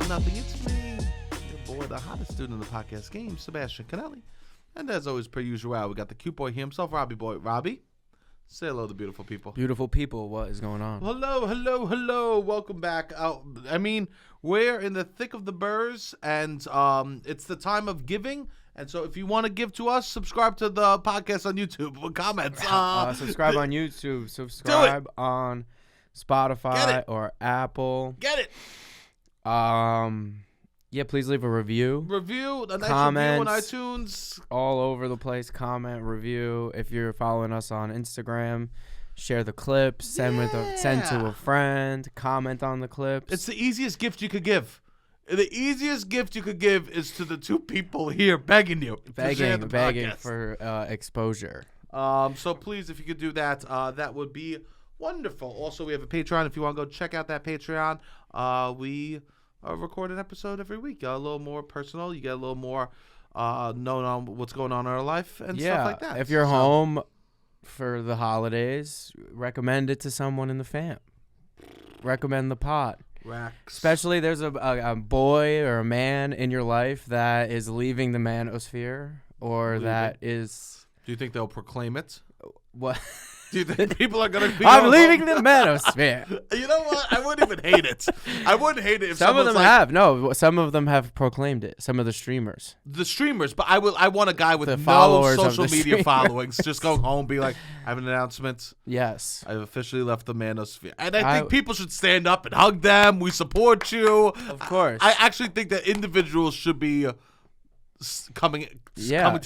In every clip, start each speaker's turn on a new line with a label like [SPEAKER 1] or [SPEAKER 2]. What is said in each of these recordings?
[SPEAKER 1] Nothing. It's me, your boy, the hottest dude in the podcast game, Sebastian Conelli. And as always, per usual, we got the cute boy himself, Robbie boy. Robbie, say hello to beautiful people.
[SPEAKER 2] Beautiful people, what is going on?
[SPEAKER 1] Hello. Welcome back. We're in the thick of the burrs, and it's the time of giving. And so if you want to give to us, subscribe to the podcast on YouTube with comments.
[SPEAKER 2] Subscribe on YouTube. Subscribe on Spotify or Apple.
[SPEAKER 1] Get it.
[SPEAKER 2] Yeah, please leave a review.
[SPEAKER 1] A nice review on iTunes.
[SPEAKER 2] All over the place. Comment, review. If you're following us on Instagram, share the clips. Send to a friend. Comment on the clips.
[SPEAKER 1] It's the easiest gift you could give. The easiest gift you could give is to the two people here begging you.
[SPEAKER 2] Begging for exposure.
[SPEAKER 1] So please, if you could do that, that would be wonderful. Also, we have a Patreon. If you want to go check out that Patreon, we record an episode every week. A little more personal. You get a little more known on what's going on in our life and stuff like that.
[SPEAKER 2] If you're home for the holidays, recommend it to someone in the fam. Recommend the pod. Especially there's a boy or a man in your life that is leaving the manosphere or that is...
[SPEAKER 1] Do you think they'll proclaim it?
[SPEAKER 2] What?
[SPEAKER 1] Do you think people are going to be...
[SPEAKER 2] I'm leaving the manosphere.
[SPEAKER 1] You know what? I wouldn't even hate it. I wouldn't hate it if
[SPEAKER 2] some of them
[SPEAKER 1] like,
[SPEAKER 2] have. No, some of them have proclaimed it. Some of the streamers.
[SPEAKER 1] The streamers, but I want a guy with
[SPEAKER 2] no
[SPEAKER 1] social media followings. Just go home, be like, I have an announcement.
[SPEAKER 2] Yes.
[SPEAKER 1] I've officially left the manosphere. And I think people should stand up and hug them. We support you.
[SPEAKER 2] Of course.
[SPEAKER 1] I actually think that individuals should be... coming to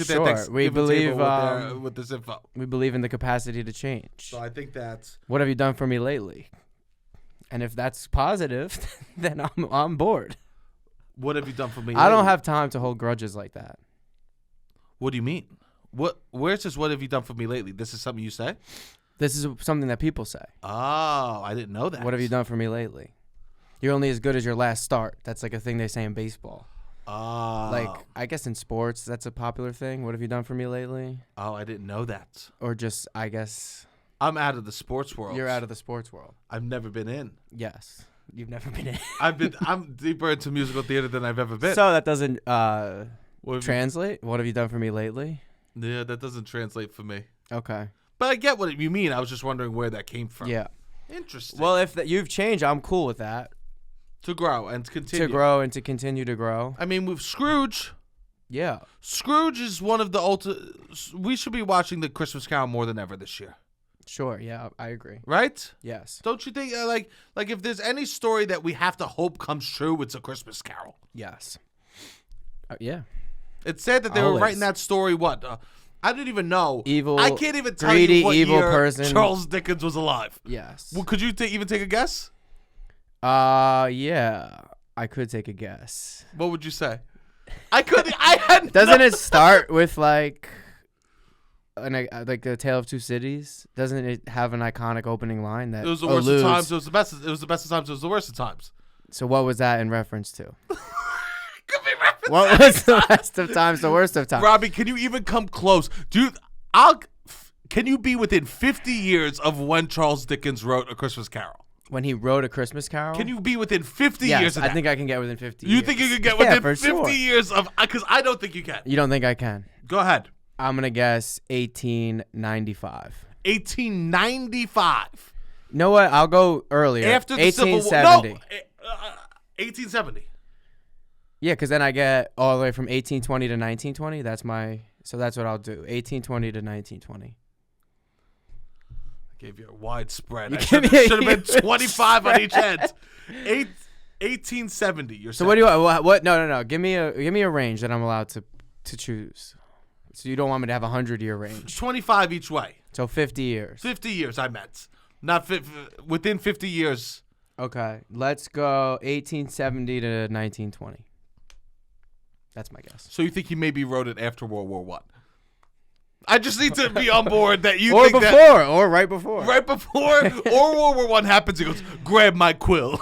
[SPEAKER 1] their Thanksgiving table with this info.
[SPEAKER 2] We believe in the capacity to change.
[SPEAKER 1] So I think that's...
[SPEAKER 2] What have you done for me lately? And if that's positive, then I'm on board.
[SPEAKER 1] What have you done for me
[SPEAKER 2] I don't have time to hold grudges like that.
[SPEAKER 1] What do you mean? Where's this what have you done for me lately? This is something you say?
[SPEAKER 2] This is something that people say.
[SPEAKER 1] Oh, I didn't know that.
[SPEAKER 2] What have you done for me lately? You're only as good as your last start. That's like a thing they say in baseball. Like, I guess in sports, that's a popular thing. What have you done for me lately?
[SPEAKER 1] Oh, I didn't know that.
[SPEAKER 2] Or just, I guess...
[SPEAKER 1] I'm out of the sports world.
[SPEAKER 2] You're out of the sports world.
[SPEAKER 1] I've never been in.
[SPEAKER 2] Yes. You've never been in.
[SPEAKER 1] I'm deeper into musical theater than I've ever been.
[SPEAKER 2] So that doesn't translate? What have you done for me lately?
[SPEAKER 1] Yeah, that doesn't translate for me.
[SPEAKER 2] Okay.
[SPEAKER 1] But I get what you mean. I was just wondering where that came from.
[SPEAKER 2] Yeah.
[SPEAKER 1] Interesting.
[SPEAKER 2] Well, if you've changed, I'm cool with that.
[SPEAKER 1] To grow and continue.
[SPEAKER 2] To grow and to continue to grow.
[SPEAKER 1] I mean, with Scrooge.
[SPEAKER 2] Yeah.
[SPEAKER 1] Scrooge is one of the we should be watching the Christmas Carol more than ever this year.
[SPEAKER 2] Sure, yeah, I agree.
[SPEAKER 1] Right?
[SPEAKER 2] Yes.
[SPEAKER 1] Don't you think, like if there's any story that we have to hope comes true, it's A Christmas Carol.
[SPEAKER 2] Yes. Yeah.
[SPEAKER 1] It's sad that they were writing that story, I didn't even know.
[SPEAKER 2] Evil.
[SPEAKER 1] I can't even tell you what
[SPEAKER 2] evil
[SPEAKER 1] year
[SPEAKER 2] person.
[SPEAKER 1] Charles Dickens was alive.
[SPEAKER 2] Yes.
[SPEAKER 1] Well, could you even take a guess?
[SPEAKER 2] Yeah, I could take a guess.
[SPEAKER 1] What would you say? I had.
[SPEAKER 2] Doesn't it start with like the Tale of Two Cities? Doesn't it have an iconic opening line that
[SPEAKER 1] it was the worst of times? It was the best. It was the best of times. It was the worst of times.
[SPEAKER 2] So what was that in reference to?
[SPEAKER 1] Could be reference.
[SPEAKER 2] What was the best of times? The worst of times?
[SPEAKER 1] Robbie, can you even come close, dude? Can you be within 50 years of when Charles Dickens wrote A Christmas Carol?
[SPEAKER 2] When he wrote A Christmas Carol?
[SPEAKER 1] Can you be within 50 years of that?
[SPEAKER 2] I think I can get within 50
[SPEAKER 1] years. You think you can get within 50
[SPEAKER 2] sure.
[SPEAKER 1] years of... Because I don't think you can.
[SPEAKER 2] You don't think I can?
[SPEAKER 1] Go ahead.
[SPEAKER 2] I'm going to guess 1895.
[SPEAKER 1] 1895.
[SPEAKER 2] You know what? I'll go earlier.
[SPEAKER 1] After the Civil War.
[SPEAKER 2] 1870.
[SPEAKER 1] No, 1870.
[SPEAKER 2] Yeah, because then I get all the way from 1820 to 1920. So that's what I'll do. 1820 to 1920.
[SPEAKER 1] Gave you a wide spread. Should have been 25 on each end. 1870. You're saying.
[SPEAKER 2] So what do you want? What? No. Give me a range that I'm allowed to choose. So you don't want me to have 100-year range.
[SPEAKER 1] 25 each way.
[SPEAKER 2] So 50 years.
[SPEAKER 1] 50 years. I meant not within 50 years.
[SPEAKER 2] Okay, let's go 1870 to 1920. That's my guess.
[SPEAKER 1] So you think he maybe wrote it after World War I? I just need to be on board that you
[SPEAKER 2] or
[SPEAKER 1] think
[SPEAKER 2] before,
[SPEAKER 1] that...
[SPEAKER 2] or right before.
[SPEAKER 1] Right before, or World War I happens, he goes, grab my quill.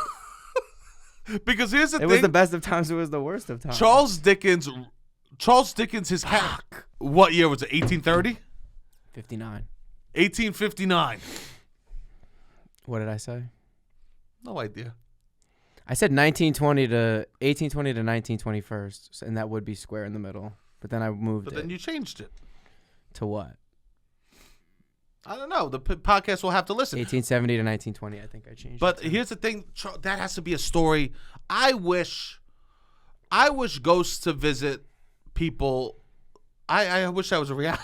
[SPEAKER 1] Because here's the thing.
[SPEAKER 2] It was the best of times, it was the worst of times.
[SPEAKER 1] Charles Dickens, his what year was it, 1830?
[SPEAKER 2] 59.
[SPEAKER 1] 1859.
[SPEAKER 2] What did I say?
[SPEAKER 1] No idea.
[SPEAKER 2] I said 1820 to 1921, and that would be square in the middle. But then I moved
[SPEAKER 1] But then you changed it.
[SPEAKER 2] To what?
[SPEAKER 1] I don't know. The podcast will have to listen.
[SPEAKER 2] 1870 to 1920, I think I changed
[SPEAKER 1] But
[SPEAKER 2] it.
[SPEAKER 1] here's the thing. That has to be a story. I wish ghosts to visit people. I wish that was a reality.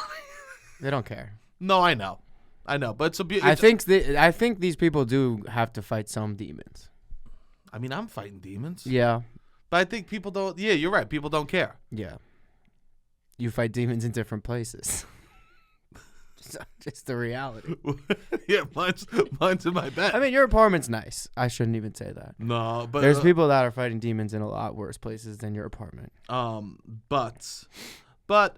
[SPEAKER 2] They don't care.
[SPEAKER 1] No, I know. But it's a beautiful.
[SPEAKER 2] I think these people do have to fight some demons.
[SPEAKER 1] I mean, I'm fighting demons.
[SPEAKER 2] Yeah.
[SPEAKER 1] But I think people don't. Yeah, you're right. People don't care.
[SPEAKER 2] Yeah. You fight demons in different places. Just the reality.
[SPEAKER 1] Yeah, mine's in my bed.
[SPEAKER 2] I mean, your apartment's nice. I shouldn't even say that.
[SPEAKER 1] No, but
[SPEAKER 2] there's people that are fighting demons in a lot worse places than your apartment.
[SPEAKER 1] But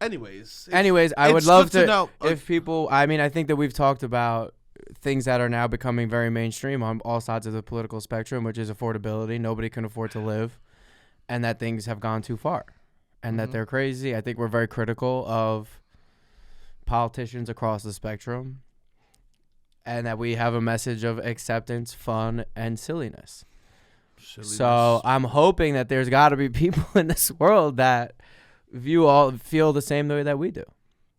[SPEAKER 1] anyways,
[SPEAKER 2] I would love to
[SPEAKER 1] know
[SPEAKER 2] if people. I mean, I think that we've talked about things that are now becoming very mainstream on all sides of the political spectrum, which is affordability. Nobody can afford to live, and that things have gone too far, and that they're crazy. I think we're very critical of politicians across the spectrum, and that we have a message of acceptance, fun, and silliness. So I'm hoping that there's got to be people in this world that you all feel the same way that we do.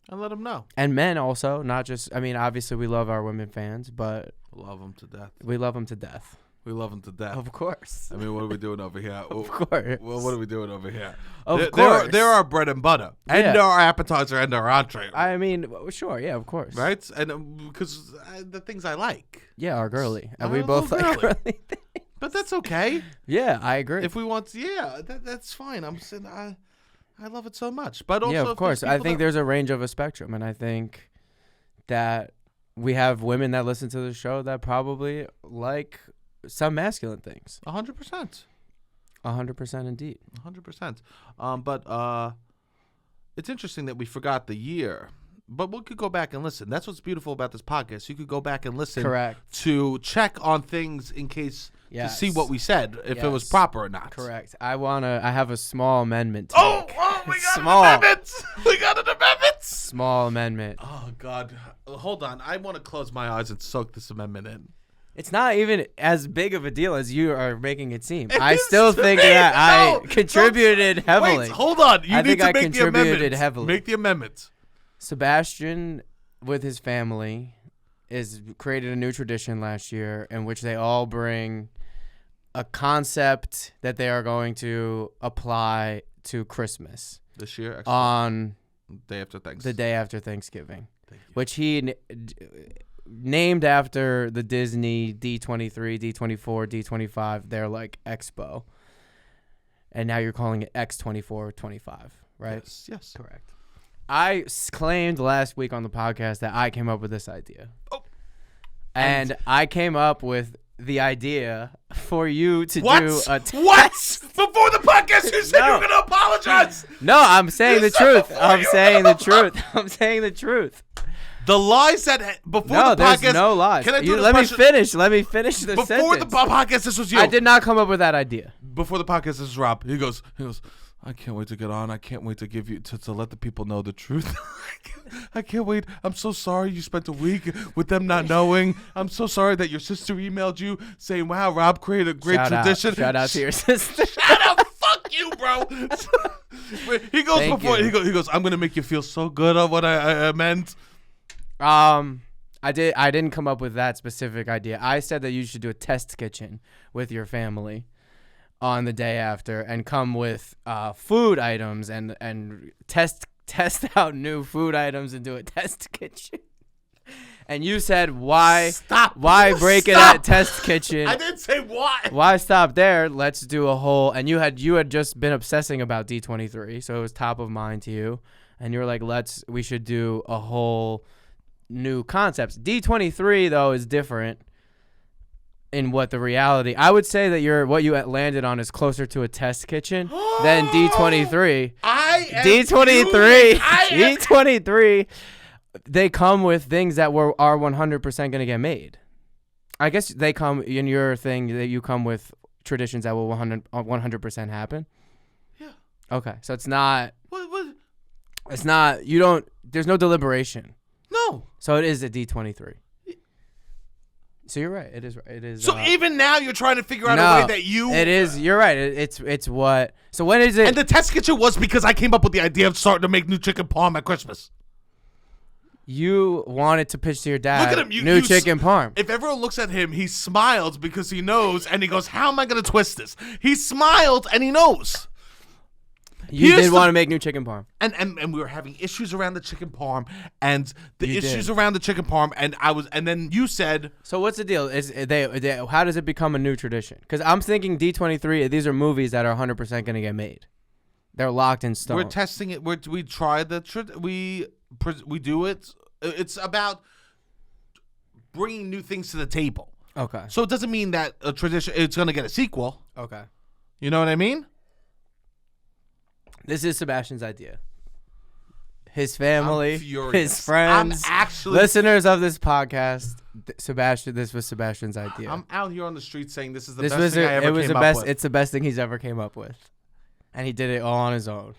[SPEAKER 1] And let them know.
[SPEAKER 2] And men also, not just, I mean, obviously we love our women fans, but
[SPEAKER 1] love them to death.
[SPEAKER 2] We love them to death.
[SPEAKER 1] We love them to death.
[SPEAKER 2] Of course.
[SPEAKER 1] I mean, what are we doing over here?
[SPEAKER 2] Of course.
[SPEAKER 1] Well, what are we doing over here?
[SPEAKER 2] Of course.
[SPEAKER 1] They're our bread and butter. And they're our appetizer and our entree.
[SPEAKER 2] I mean, sure, yeah, of course.
[SPEAKER 1] Right? And because the things I like.
[SPEAKER 2] Yeah, are girly. And we both like girly things.
[SPEAKER 1] But that's okay.
[SPEAKER 2] Yeah, I agree.
[SPEAKER 1] If we want to, that's fine. I'm saying I love it so much. But also,
[SPEAKER 2] yeah, of course. I think there's a range of a spectrum. And I think that we have women that listen to the show that probably like some masculine things.
[SPEAKER 1] 100%.
[SPEAKER 2] 100% indeed.
[SPEAKER 1] 100%. But it's interesting that we forgot the year. But we could go back and listen. That's what's beautiful about this podcast. You could go back and listen.
[SPEAKER 2] Correct.
[SPEAKER 1] To check on things in case to see what we said, if it was proper or not.
[SPEAKER 2] Correct. I have a small amendment to make.
[SPEAKER 1] We got an amendment. We got an amendment.
[SPEAKER 2] Small amendment.
[SPEAKER 1] Oh, God. Hold on. I want to close my eyes and soak this amendment in.
[SPEAKER 2] It's not even as big of a deal as you are making it seem. I still think that I contributed heavily.
[SPEAKER 1] Wait, hold on. You need to make the amendment.
[SPEAKER 2] Heavily.
[SPEAKER 1] Make the amendment.
[SPEAKER 2] Sebastian, with his family, created a new tradition last year in which they all bring a concept that they are going to apply to Christmas
[SPEAKER 1] this year
[SPEAKER 2] on
[SPEAKER 1] the
[SPEAKER 2] day after Thanksgiving, which he named after the Disney D23, D24, D25. They're like Expo, and now you're calling it X24, 25, right?
[SPEAKER 1] Yes,
[SPEAKER 2] correct. I claimed last week on the podcast that I came up with this idea. Oh. And I came up with the idea for you to do a test.
[SPEAKER 1] What? Before the podcast, you said you were going to apologize.
[SPEAKER 2] No, I'm saying the truth. I'm saying the truth. I'm saying the truth.
[SPEAKER 1] The lies that before the podcast.
[SPEAKER 2] There's no lies.
[SPEAKER 1] Can I do
[SPEAKER 2] let me finish. Let me finish the sentence.
[SPEAKER 1] Before the podcast, this was you.
[SPEAKER 2] I did not come up with that idea.
[SPEAKER 1] Before the podcast, this was Rob. He goes, I can't wait to get on. I can't wait to give you to let the people know the truth. I can't wait. I'm so sorry you spent a week with them not knowing. I'm so sorry that your sister emailed you saying, "Wow, Rob created a great tradition."
[SPEAKER 2] Shout out to your sister.
[SPEAKER 1] Shout out, fuck you, bro. He goes He goes. I'm gonna make you feel so good on what I meant.
[SPEAKER 2] I didn't come up with that specific idea. I said that you should do a test kitchen with your family on the day after and come with food items and test out new food items and do a test kitchen. And you said why break it at test kitchen?
[SPEAKER 1] I didn't say why.
[SPEAKER 2] Why stop there? Let's do a whole. And you had just been obsessing about D23, so it was top of mind to you. And you were like, we should do a whole new concepts. D23 though is different. In what the reality, I would say that what you landed on is closer to a test kitchen than D23. D23. They come with things that are 100% going to get made. I guess they come in your thing that you come with traditions that will 100% happen.
[SPEAKER 1] Yeah.
[SPEAKER 2] Okay, so it's not.
[SPEAKER 1] What?
[SPEAKER 2] It's not. You don't. There's no deliberation.
[SPEAKER 1] No.
[SPEAKER 2] So it is a D23. So you're right. It is. It is.
[SPEAKER 1] So even now you're trying to figure out a way that you.
[SPEAKER 2] It is. You're right. It's what. So when is it?
[SPEAKER 1] And the test kitchen was because I came up with the idea of starting to make new chicken parm at Christmas.
[SPEAKER 2] You wanted to pitch to your dad.
[SPEAKER 1] Look at him.
[SPEAKER 2] New chicken parm.
[SPEAKER 1] If everyone looks at him, he smiles because he knows, and he goes, "How am I going to twist this?" He smiled and he knows.
[SPEAKER 2] You did want to make new chicken parm.
[SPEAKER 1] And we were having issues around the chicken parm and around the chicken parm, and then you said,
[SPEAKER 2] so what's the deal? How does it become a new tradition? Because I'm thinking D23, these are movies that are 100% going to get made. They're locked in stone.
[SPEAKER 1] We're testing it. We try we do it. It's about bringing new things to the table.
[SPEAKER 2] Okay.
[SPEAKER 1] So it doesn't mean that a tradition, it's going to get a sequel.
[SPEAKER 2] Okay.
[SPEAKER 1] You know what I mean?
[SPEAKER 2] This is Sebastian's idea. His family, his friends, listeners of this podcast. Sebastian, this was Sebastian's idea.
[SPEAKER 1] I'm out here on the street saying this is the best thing I ever came up with.
[SPEAKER 2] It's the best thing he's ever came up with. And he did it all on his own.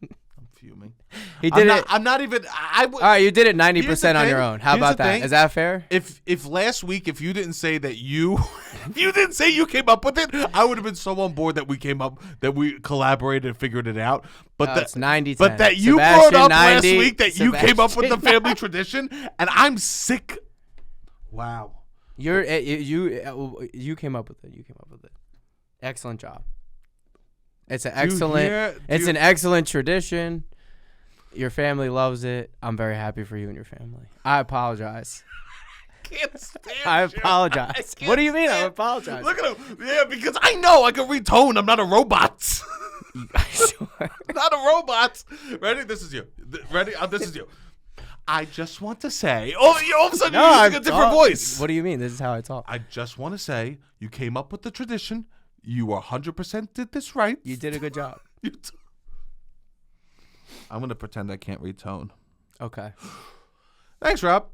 [SPEAKER 1] I'm fuming.
[SPEAKER 2] He did it.
[SPEAKER 1] I'm not even.
[SPEAKER 2] All right, you did it 90% on your own. How about that? Is that fair?
[SPEAKER 1] If last week, if you didn't say that if you didn't say you came up with it, I would have been so on board that we collaborated and figured it out. But
[SPEAKER 2] it's 90-10.
[SPEAKER 1] But that you brought up last week that you came up with the family tradition, and I'm sick. Wow.
[SPEAKER 2] You came up with it. You came up with it. Excellent job. It's an excellent tradition. Your family loves it. I'm very happy for you and your family. I apologize.
[SPEAKER 1] Can't stand
[SPEAKER 2] I apologize. What do you mean? I apologize.
[SPEAKER 1] Look at him. Yeah, because I know I can read tone. I'm not a robot.
[SPEAKER 2] Sure.
[SPEAKER 1] Not a robot. Ready? This is you. Ready? This is you. I just want to say. Oh, all of a sudden you're using a different voice.
[SPEAKER 2] What do you mean? This is how I talk.
[SPEAKER 1] I just want to say you came up with the tradition. You 100% did this right.
[SPEAKER 2] You did a good job.
[SPEAKER 1] I'm going to pretend I can't read tone.
[SPEAKER 2] Okay.
[SPEAKER 1] Thanks, Rob.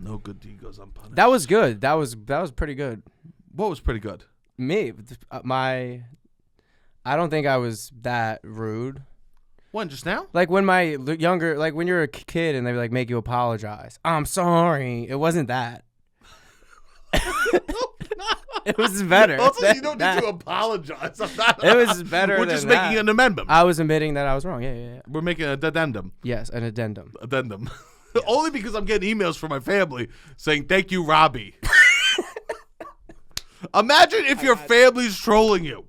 [SPEAKER 1] No good deed goes unpunished.
[SPEAKER 2] That was good. That was pretty good.
[SPEAKER 1] What was pretty good?
[SPEAKER 2] Me. I don't think I was that rude.
[SPEAKER 1] When, just now?
[SPEAKER 2] Like when when you're a kid and they like make you apologize. I'm sorry. It wasn't that. It was better.
[SPEAKER 1] Also, you don't need to apologize.
[SPEAKER 2] It was better.
[SPEAKER 1] We're just making an amendment.
[SPEAKER 2] I was admitting that I was wrong. Yeah.
[SPEAKER 1] We're making an addendum.
[SPEAKER 2] Yes, an addendum.
[SPEAKER 1] Addendum. Yes. Only because I'm getting emails from my family saying, "Thank you, Robbie." Imagine if your family's trolling you.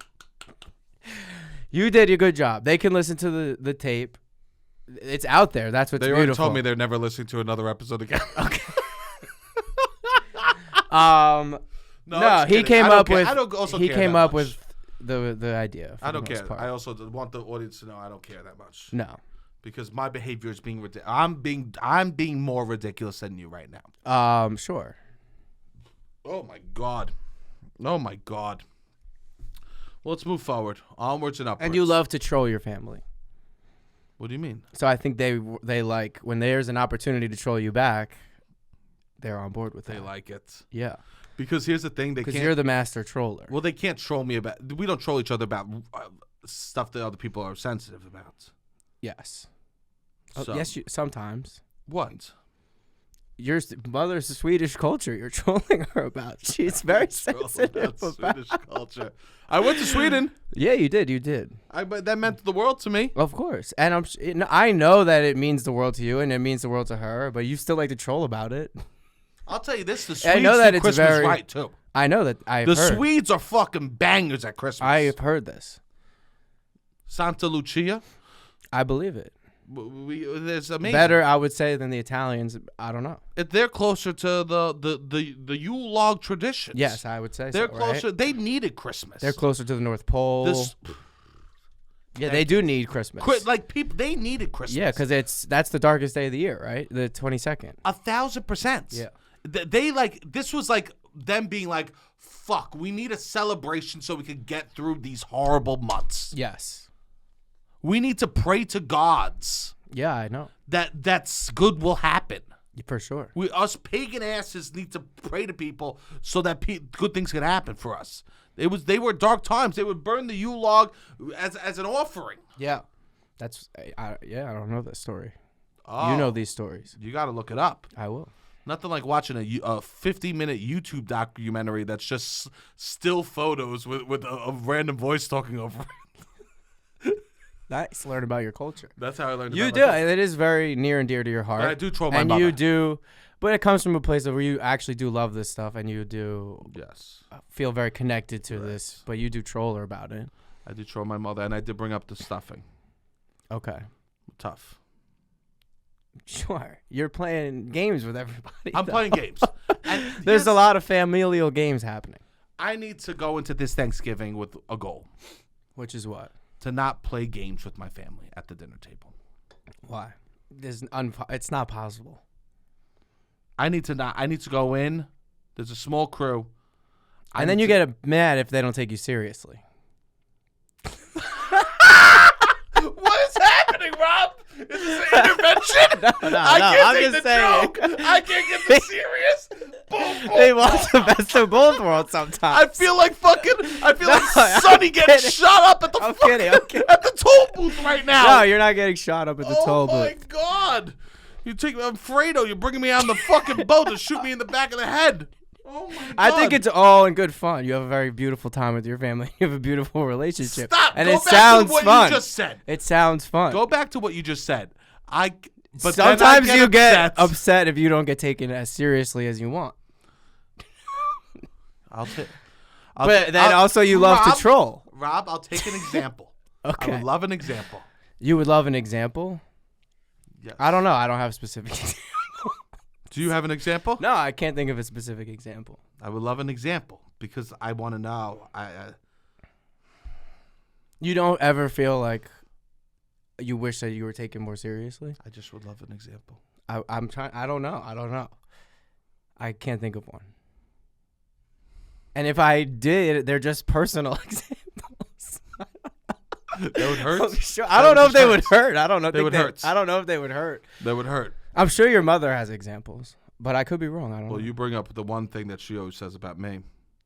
[SPEAKER 2] You did a good job. They can listen to the tape. It's out there. That's what's beautiful.
[SPEAKER 1] They already told me they're never listening to another episode again.
[SPEAKER 2] Okay. No, he came up with the idea.
[SPEAKER 1] I don't care. I also want the audience to know I don't care that much.
[SPEAKER 2] No,
[SPEAKER 1] because my behavior is being ridiculous. I'm being more ridiculous than you right now.
[SPEAKER 2] Sure.
[SPEAKER 1] Oh my god. Well, let's move forward. Onwards and upwards.
[SPEAKER 2] And you love to troll your family.
[SPEAKER 1] What do you mean?
[SPEAKER 2] So I think they like when there's an opportunity to troll you back, they're on board with it.
[SPEAKER 1] They like it.
[SPEAKER 2] Yeah.
[SPEAKER 1] Because here's the thing,
[SPEAKER 2] because you're the master troller.
[SPEAKER 1] Well, they can't troll me about. We don't troll each other about stuff that other people are sensitive about.
[SPEAKER 2] Yes.
[SPEAKER 1] So,
[SPEAKER 2] yes, sometimes.
[SPEAKER 1] What?
[SPEAKER 2] Your mother's Swedish culture. You're trolling her about. She's very sensitive about
[SPEAKER 1] Swedish culture. I went to Sweden.
[SPEAKER 2] Yeah, you did.
[SPEAKER 1] But that meant the world to me.
[SPEAKER 2] Of course, and I know that it means the world to you, and it means the world to her. But you still like to troll about it.
[SPEAKER 1] I'll tell you this: the Swedes do Christmas right too.
[SPEAKER 2] I know that.
[SPEAKER 1] The Swedes are fucking bangers at Christmas.
[SPEAKER 2] I've heard this.
[SPEAKER 1] Santa Lucia.
[SPEAKER 2] I believe it.
[SPEAKER 1] There's amazing.
[SPEAKER 2] Better, I would say, than the Italians. I don't know.
[SPEAKER 1] They're closer to the Yule log traditions.
[SPEAKER 2] Yes, I would say
[SPEAKER 1] they're closer.
[SPEAKER 2] Right?
[SPEAKER 1] They needed Christmas.
[SPEAKER 2] They're closer to the North Pole. They do need Christmas.
[SPEAKER 1] They needed Christmas.
[SPEAKER 2] Yeah, because that's the darkest day of the year, right? The 22nd.
[SPEAKER 1] 1,000%.
[SPEAKER 2] Yeah.
[SPEAKER 1] They this was like them being like, fuck, we need a celebration so we can get through these horrible months.
[SPEAKER 2] Yes.
[SPEAKER 1] We need to pray to gods.
[SPEAKER 2] Yeah, I know.
[SPEAKER 1] That's good will happen.
[SPEAKER 2] For sure.
[SPEAKER 1] Us pagan asses need to pray to people so that good things can happen for us. They were dark times. They would burn the Yule log as an offering.
[SPEAKER 2] Yeah. I don't know that story.
[SPEAKER 1] Oh,
[SPEAKER 2] You know these stories.
[SPEAKER 1] You got to look it up.
[SPEAKER 2] I will.
[SPEAKER 1] Nothing like watching a 50-minute YouTube documentary that's just still photos with a random voice talking over it.
[SPEAKER 2] Nice. Learn about your culture.
[SPEAKER 1] That's how I learned.
[SPEAKER 2] You
[SPEAKER 1] about
[SPEAKER 2] do.
[SPEAKER 1] myself.
[SPEAKER 2] It is very near and dear to your heart.
[SPEAKER 1] But I do troll my
[SPEAKER 2] and
[SPEAKER 1] mother.
[SPEAKER 2] you do, but it comes from a place of where you actually do love this stuff, and you do feel very connected to this. But you do troll her about it.
[SPEAKER 1] I do troll my mother, and I did bring up the stuffing.
[SPEAKER 2] Okay.
[SPEAKER 1] Tough.
[SPEAKER 2] Sure. You're playing games with everybody.
[SPEAKER 1] I'm playing games. And
[SPEAKER 2] There's a lot of familial games happening.
[SPEAKER 1] I need to go into this Thanksgiving with a goal.
[SPEAKER 2] Which is what?
[SPEAKER 1] To not play games with my family at the dinner table.
[SPEAKER 2] Why? It's not possible.
[SPEAKER 1] I need to go in. There's a small crew.
[SPEAKER 2] And then you get mad if they don't take you seriously.
[SPEAKER 1] What is happening, Rob? Is this an intervention?
[SPEAKER 2] No,
[SPEAKER 1] I can't
[SPEAKER 2] I'm
[SPEAKER 1] take
[SPEAKER 2] just
[SPEAKER 1] the
[SPEAKER 2] saying.
[SPEAKER 1] joke. I can't get the serious. Boom, boom,
[SPEAKER 2] They want
[SPEAKER 1] boom.
[SPEAKER 2] the best of both worlds sometimes.
[SPEAKER 1] I feel like
[SPEAKER 2] I'm
[SPEAKER 1] Sonny getting
[SPEAKER 2] kidding.
[SPEAKER 1] shot up at the
[SPEAKER 2] I'm
[SPEAKER 1] fucking,
[SPEAKER 2] kidding.
[SPEAKER 1] at the toll booth right now.
[SPEAKER 2] No, you're not getting shot up at the toll booth.
[SPEAKER 1] Oh my God! You take I'm Fredo. You're bringing me on the fucking boat to shoot me in the back of the head. Oh my God!
[SPEAKER 2] I think it's all in good fun. You have a very beautiful time with your family. You have a beautiful relationship.
[SPEAKER 1] Stop.
[SPEAKER 2] And
[SPEAKER 1] Go
[SPEAKER 2] it
[SPEAKER 1] back
[SPEAKER 2] sounds
[SPEAKER 1] to what
[SPEAKER 2] fun.
[SPEAKER 1] you just said.
[SPEAKER 2] It sounds fun.
[SPEAKER 1] Go back to what you just said. But
[SPEAKER 2] sometimes
[SPEAKER 1] then I
[SPEAKER 2] you get
[SPEAKER 1] upset.
[SPEAKER 2] upset if you don't get taken as seriously as you want. But then also you love to troll.
[SPEAKER 1] Rob, I'll take an example.
[SPEAKER 2] Okay.
[SPEAKER 1] I would love an example.
[SPEAKER 2] You would love an example?
[SPEAKER 1] Yes.
[SPEAKER 2] I don't know. I don't have a specific example.
[SPEAKER 1] Do you have an example?
[SPEAKER 2] No, I can't think of a specific example.
[SPEAKER 1] I would love an example because I want to know.
[SPEAKER 2] You don't ever feel like you wish that you were taken more seriously?
[SPEAKER 1] I just would love an example.
[SPEAKER 2] I'm trying. I don't know. I can't think of one. And if I did, they're just personal examples.
[SPEAKER 1] That would hurt.
[SPEAKER 2] Sure. I don't know if they would hurt. I don't know.
[SPEAKER 1] They would hurt.
[SPEAKER 2] I don't know if they would hurt.
[SPEAKER 1] That would hurt.
[SPEAKER 2] I'm sure your mother has examples, but I could be wrong. I don't know.
[SPEAKER 1] Well, you bring up the one thing that she always says about me.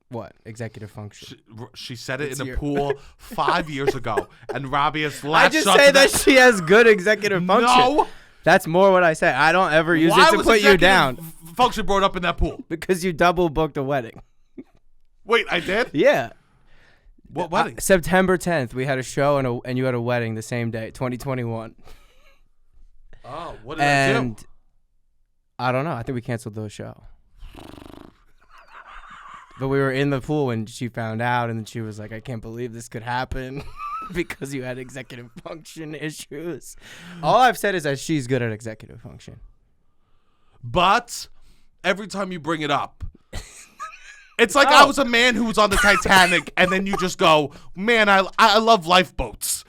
[SPEAKER 2] What? Executive function.
[SPEAKER 1] She said it in the pool 5 years ago, and Robbie has
[SPEAKER 2] I
[SPEAKER 1] latched
[SPEAKER 2] just
[SPEAKER 1] onto
[SPEAKER 2] say that she has good executive function.
[SPEAKER 1] No.
[SPEAKER 2] That's more what I say. I don't ever use
[SPEAKER 1] Why
[SPEAKER 2] it to
[SPEAKER 1] was
[SPEAKER 2] put you
[SPEAKER 1] executive
[SPEAKER 2] down
[SPEAKER 1] function brought up in that pool?
[SPEAKER 2] because you double booked a wedding.
[SPEAKER 1] Wait, I did?
[SPEAKER 2] Yeah.
[SPEAKER 1] What wedding?
[SPEAKER 2] September 10th, we had a show and you had a wedding the same day, 2021.
[SPEAKER 1] Oh, what did I do?
[SPEAKER 2] And I don't know. I think we canceled the show. But we were in the pool when she found out, and then she was like, I can't believe this could happen because you had executive function issues. All I've said is that she's good at executive function.
[SPEAKER 1] But every time you bring it up, it's like I was a man who was on the Titanic, and then you just go, man, I love lifeboats.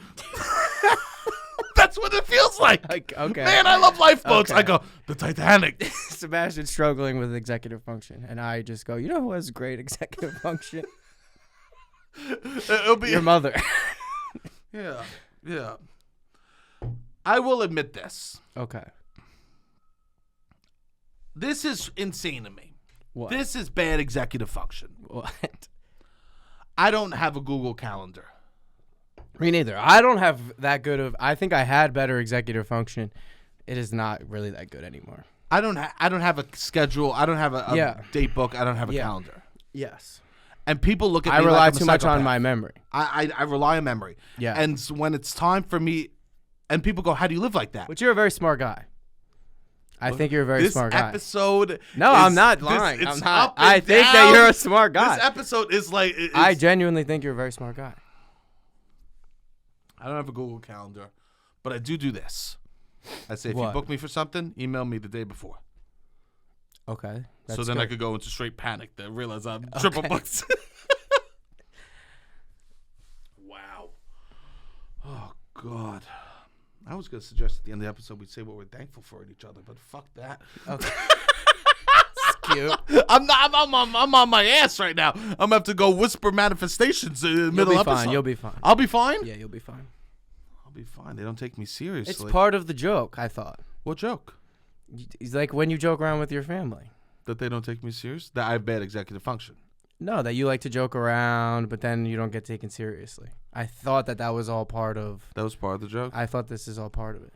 [SPEAKER 1] That's what it feels like.
[SPEAKER 2] Okay.
[SPEAKER 1] Man, I love lifeboats.
[SPEAKER 2] Okay.
[SPEAKER 1] I go, the Titanic.
[SPEAKER 2] Sebastian's struggling with executive function, and I just go, you know who has great executive function?
[SPEAKER 1] It'll be
[SPEAKER 2] Your mother.
[SPEAKER 1] Yeah. I will admit this.
[SPEAKER 2] Okay.
[SPEAKER 1] This is insane to me.
[SPEAKER 2] What?
[SPEAKER 1] This is bad executive function.
[SPEAKER 2] What?
[SPEAKER 1] I don't have a Google Calendar.
[SPEAKER 2] Me neither. I don't have that good of. I think I had better executive function. It is not really that good anymore.
[SPEAKER 1] I don't have a schedule. I don't have a date book. I don't have a calendar.
[SPEAKER 2] Yes.
[SPEAKER 1] And people look at me
[SPEAKER 2] I rely
[SPEAKER 1] like I'm a
[SPEAKER 2] too much on
[SPEAKER 1] psychopath.
[SPEAKER 2] my memory.
[SPEAKER 1] I rely on memory.
[SPEAKER 2] Yeah.
[SPEAKER 1] And when it's time for me, and people go, "How do you live like that?"
[SPEAKER 2] But you're a very smart guy. I think you're a very smart guy.
[SPEAKER 1] This episode.
[SPEAKER 2] No, I'm not lying.
[SPEAKER 1] It's
[SPEAKER 2] I'm not.
[SPEAKER 1] up and
[SPEAKER 2] I think
[SPEAKER 1] down.
[SPEAKER 2] that you're a smart guy.
[SPEAKER 1] This episode is like.
[SPEAKER 2] I genuinely think you're a very smart guy.
[SPEAKER 1] I don't have a Google Calendar, but I do this. I say, if you
[SPEAKER 2] What?
[SPEAKER 1] book me for something, email me the day before.
[SPEAKER 2] Okay.
[SPEAKER 1] So then I could go into straight panic to realize I'm triple booked. Wow. Oh, God. I was going to suggest at the end of the episode we say what we're thankful for in each other, but fuck that.
[SPEAKER 2] Okay. It's cute.
[SPEAKER 1] I'm on my ass right now. I'm going to have to go whisper manifestations in the middle of the episode.
[SPEAKER 2] You'll be fine.
[SPEAKER 1] I'll be fine?
[SPEAKER 2] Yeah, you'll be fine.
[SPEAKER 1] I'll be fine. They don't take me seriously.
[SPEAKER 2] It's part of the joke, I thought.
[SPEAKER 1] What joke?
[SPEAKER 2] It's like when you joke around with your family.
[SPEAKER 1] That they don't take me serious? That I have bad executive function.
[SPEAKER 2] No, that you like to joke around, but then you don't get taken seriously. I thought that was all part of.
[SPEAKER 1] That was part of the joke?
[SPEAKER 2] I thought this is all part of it.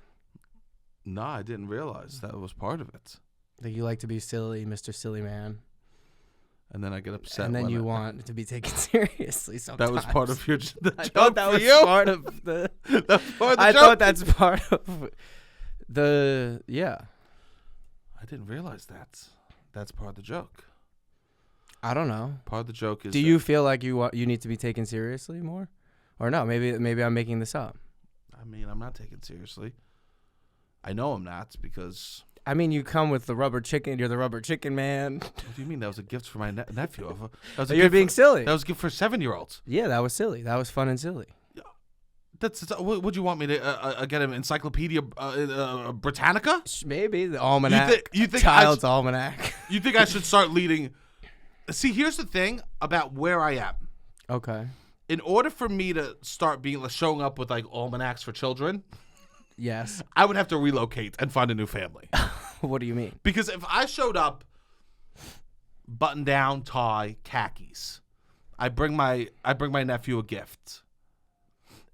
[SPEAKER 1] No, I didn't realize that was part of it.
[SPEAKER 2] That you like to be silly, Mr. Silly Man.
[SPEAKER 1] And then I get upset.
[SPEAKER 2] And then you want to be taken seriously sometimes.
[SPEAKER 1] That was part of your
[SPEAKER 2] I thought that was part of the...
[SPEAKER 1] That's part of the
[SPEAKER 2] I
[SPEAKER 1] joke?
[SPEAKER 2] thought that's part of the... Yeah.
[SPEAKER 1] I didn't realize that. That's part of the joke.
[SPEAKER 2] I don't know.
[SPEAKER 1] Part of the joke is...
[SPEAKER 2] Do you feel like you need to be taken seriously more? Or no, maybe I'm making this up.
[SPEAKER 1] I mean, I'm not taken seriously. I know I'm not because...
[SPEAKER 2] I mean, you come with the rubber chicken. You're the rubber chicken man.
[SPEAKER 1] What do you mean? That was a gift for my nephew.
[SPEAKER 2] You're being silly.
[SPEAKER 1] That was a gift for 7-year-olds.
[SPEAKER 2] Yeah, that was silly. That was fun and silly.
[SPEAKER 1] Would you want me to get an Encyclopedia Britannica?
[SPEAKER 2] Maybe the almanac.
[SPEAKER 1] You think
[SPEAKER 2] Child's almanac.
[SPEAKER 1] You think I should start leading? See, here's the thing about where I am.
[SPEAKER 2] Okay.
[SPEAKER 1] In order for me to start showing up with like almanacs for children,
[SPEAKER 2] yes,
[SPEAKER 1] I would have to relocate and find a new family.
[SPEAKER 2] What do you mean?
[SPEAKER 1] Because if I showed up, button down, tie, khakis, I bring my nephew a gift.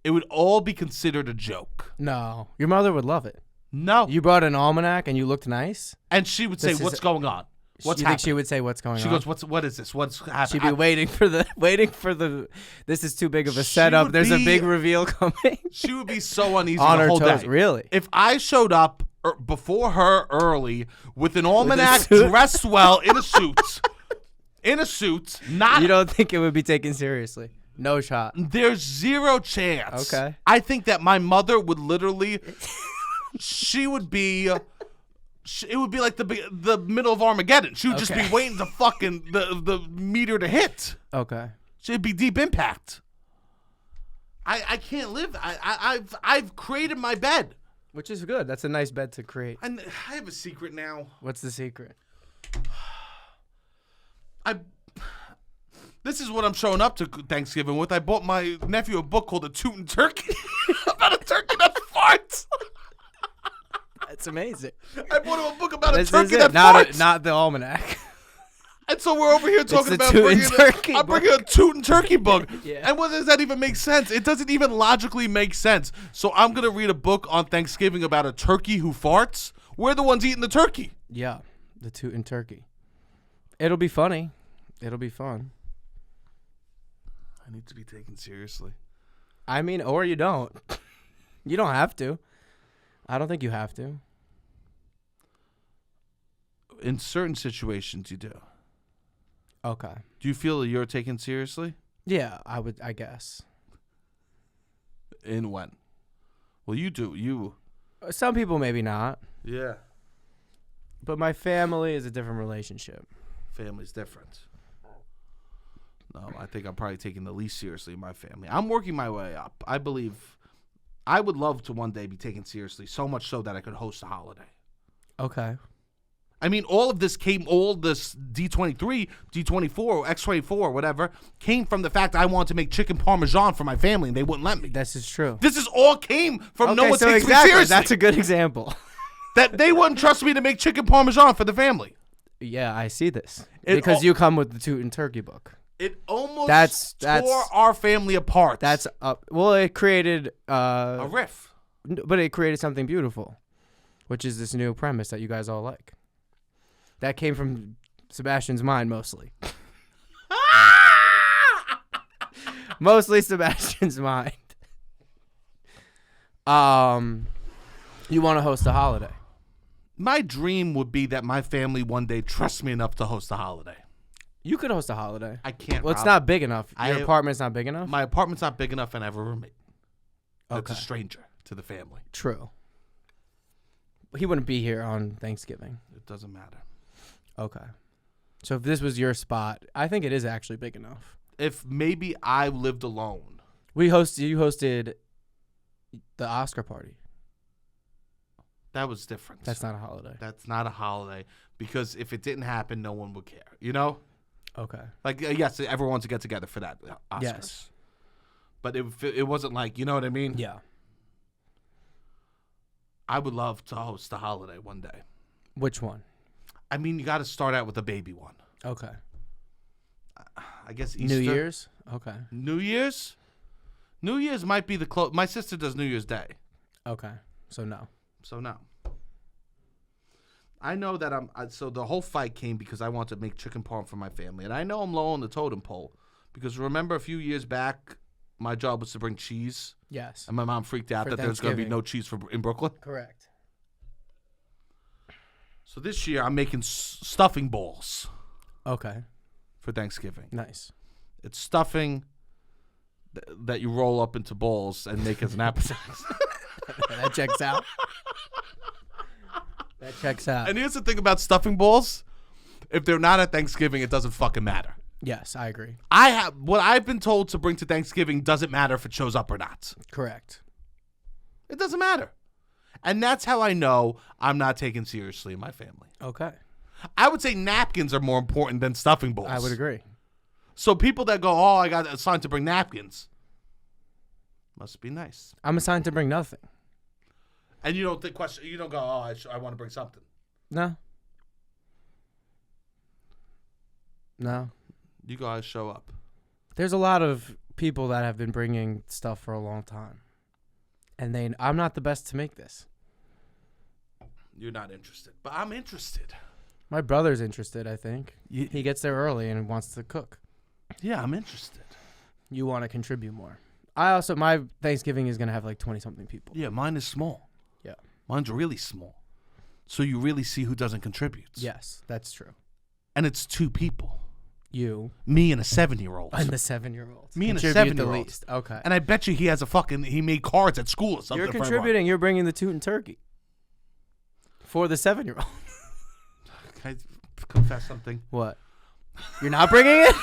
[SPEAKER 1] It would all be considered a joke.
[SPEAKER 2] No, your mother would love it.
[SPEAKER 1] No,
[SPEAKER 2] you brought an almanac and you looked nice,
[SPEAKER 1] and she would say, "What's going on? What's happening?"
[SPEAKER 2] Think she would say, "What's going on?"
[SPEAKER 1] She goes, "What is this? What's happening?"
[SPEAKER 2] She'd be waiting for the. This is too big of a setup. There's a big reveal coming.
[SPEAKER 1] She would be so uneasy
[SPEAKER 2] on
[SPEAKER 1] the
[SPEAKER 2] her
[SPEAKER 1] whole
[SPEAKER 2] toes.
[SPEAKER 1] day.
[SPEAKER 2] Really?
[SPEAKER 1] If I showed up before her early with an almanac, dressed well in a suit, not.
[SPEAKER 2] You don't think it would be taken seriously? No shot.
[SPEAKER 1] There's zero chance.
[SPEAKER 2] Okay.
[SPEAKER 1] I think that my mother would literally. She would be. It would be like the middle of Armageddon. She would just be waiting to fucking the meter to hit.
[SPEAKER 2] Okay.
[SPEAKER 1] It'd be Deep Impact. I can't live. I've created my bed.
[SPEAKER 2] Which is good. That's a nice bed to create.
[SPEAKER 1] And I have a secret now.
[SPEAKER 2] What's the secret?
[SPEAKER 1] This is what I'm showing up to Thanksgiving with. I bought my nephew a book called A Tootin' Turkey about a turkey that farts.
[SPEAKER 2] That's amazing.
[SPEAKER 1] I bought him a book about a turkey that farts.
[SPEAKER 2] Not the almanac.
[SPEAKER 1] And so we're over here talking about bringing a Tootin' Turkey book.
[SPEAKER 2] Yeah.
[SPEAKER 1] And what does that even make sense? It doesn't even logically make sense. So I'm going to read a book on Thanksgiving about a turkey who farts. We're the ones eating the turkey.
[SPEAKER 2] Yeah, the Tootin' Turkey. It'll be funny. It'll be fun.
[SPEAKER 1] I need to be taken seriously.
[SPEAKER 2] I mean, or you don't. You don't have to. I don't think you have to.
[SPEAKER 1] In certain situations, you do.
[SPEAKER 2] Okay.
[SPEAKER 1] Do you feel that you're taken seriously?
[SPEAKER 2] Yeah, I guess.
[SPEAKER 1] In when? Well, you do. You.
[SPEAKER 2] Some people maybe not.
[SPEAKER 1] Yeah.
[SPEAKER 2] But my family is a different relationship.
[SPEAKER 1] Family's different. No, I think I'm probably taking the least seriously in my family. I'm working my way up. I believe I would love to one day be taken seriously, so much so that I could host a holiday.
[SPEAKER 2] Okay.
[SPEAKER 1] I mean, all this D23, D24, X24, whatever, came from the fact I wanted to make chicken parmesan for my family, and they wouldn't let me.
[SPEAKER 2] This is true.
[SPEAKER 1] This is all came from no one takes me seriously.
[SPEAKER 2] That's a good example.
[SPEAKER 1] That they wouldn't trust me to make chicken parmesan for the family.
[SPEAKER 2] Yeah, I see this. Because you come with the Tootin' Turkey book.
[SPEAKER 1] It almost tore our family apart.
[SPEAKER 2] It created
[SPEAKER 1] a riff.
[SPEAKER 2] But it created something beautiful, which is this new premise that you guys all like. That came from Sebastian's mind mostly. Mostly Sebastian's mind. You want to host a holiday?
[SPEAKER 1] My dream would be that my family one day trusts me enough to host a holiday.
[SPEAKER 2] You could host a holiday.
[SPEAKER 1] I can't.
[SPEAKER 2] Well, it's not big enough. Your apartment's not big enough?
[SPEAKER 1] My apartment's not big enough, and I have a roommate.
[SPEAKER 2] Okay.
[SPEAKER 1] That's a stranger to the family.
[SPEAKER 2] True. He wouldn't be here on Thanksgiving.
[SPEAKER 1] It doesn't matter.
[SPEAKER 2] Okay. So if this was your spot, I think it is actually big enough.
[SPEAKER 1] If maybe I lived alone.
[SPEAKER 2] You hosted the Oscar party.
[SPEAKER 1] That was different.
[SPEAKER 2] That's not a holiday.
[SPEAKER 1] That's not a holiday because if it didn't happen, no one would care. You know?
[SPEAKER 2] Okay.
[SPEAKER 1] Like, yes, everyone wants to get together for that Oscars.
[SPEAKER 2] Yes.
[SPEAKER 1] But it wasn't like, you know what I mean?
[SPEAKER 2] Yeah.
[SPEAKER 1] I would love to host a holiday one day.
[SPEAKER 2] Which one?
[SPEAKER 1] I mean, you got to start out with a baby one.
[SPEAKER 2] Okay.
[SPEAKER 1] I guess Easter.
[SPEAKER 2] New Year's? Okay.
[SPEAKER 1] New Year's? New Year's might be the my sister does New Year's Day.
[SPEAKER 2] Okay. So no.
[SPEAKER 1] I know that so the whole fight came because I wanted to make chicken parm for my family. And I know I'm low on the totem pole because remember a few years back, my job was to bring cheese.
[SPEAKER 2] Yes.
[SPEAKER 1] And my mom freaked out that there's going to be no cheese in Brooklyn.
[SPEAKER 2] Correct.
[SPEAKER 1] So this year I'm making stuffing balls.
[SPEAKER 2] Okay.
[SPEAKER 1] For Thanksgiving.
[SPEAKER 2] Nice.
[SPEAKER 1] It's stuffing that you roll up into balls and make as an appetizer.
[SPEAKER 2] That checks out. That checks out.
[SPEAKER 1] And here's the thing about stuffing balls. If they're not at Thanksgiving, it doesn't fucking matter.
[SPEAKER 2] Yes, I agree.
[SPEAKER 1] What I've been told to bring to Thanksgiving doesn't matter if it shows up or not.
[SPEAKER 2] Correct.
[SPEAKER 1] It doesn't matter. And that's how I know I'm not taken seriously in my family.
[SPEAKER 2] Okay.
[SPEAKER 1] I would say napkins are more important than stuffing balls.
[SPEAKER 2] I would agree.
[SPEAKER 1] So people that go, oh, I got assigned to bring napkins, must be nice.
[SPEAKER 2] I'm assigned to bring nothing.
[SPEAKER 1] And you don't you don't go, oh, I want to bring something.
[SPEAKER 2] No. No.
[SPEAKER 1] You guys show up.
[SPEAKER 2] There's a lot of people that have been bringing stuff for a long time. And I'm not the best to make this.
[SPEAKER 1] You're not interested, but I'm interested.
[SPEAKER 2] My brother's interested, I think. He gets there early and wants to cook.
[SPEAKER 1] Yeah, I'm interested.
[SPEAKER 2] You want to contribute more. My Thanksgiving is going to have like 20-something people.
[SPEAKER 1] Yeah, mine is small.
[SPEAKER 2] Yeah.
[SPEAKER 1] Mine's really small. So you really see who doesn't contribute.
[SPEAKER 2] Yes, that's true.
[SPEAKER 1] And it's 2 people.
[SPEAKER 2] You.
[SPEAKER 1] Me and a 7-year-old.
[SPEAKER 2] And the 7-year-old.
[SPEAKER 1] Me and a
[SPEAKER 2] Contribute
[SPEAKER 1] 7-year-old.
[SPEAKER 2] the least. Okay.
[SPEAKER 1] And I bet you he made cards at school or something.
[SPEAKER 2] You're contributing. You're bringing the tootin' turkey. For the 7-year-old.
[SPEAKER 1] Can I confess something?
[SPEAKER 2] What? You're not bringing it?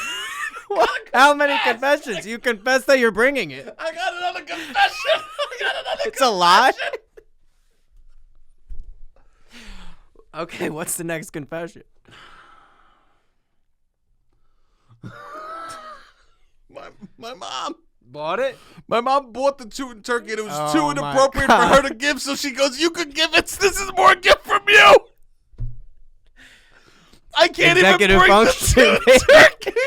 [SPEAKER 2] What? How many confessions? You confess that you're bringing it.
[SPEAKER 1] I got another confession.
[SPEAKER 2] It's a lie? Okay, what's the next confession?
[SPEAKER 1] My mom
[SPEAKER 2] bought it?
[SPEAKER 1] My mom bought the tootin' turkey and it was
[SPEAKER 2] Oh
[SPEAKER 1] too inappropriate for her to give, so she goes, you could give it. This is more a gift from you. I can't
[SPEAKER 2] Executive
[SPEAKER 1] even bring
[SPEAKER 2] function,
[SPEAKER 1] the turkey.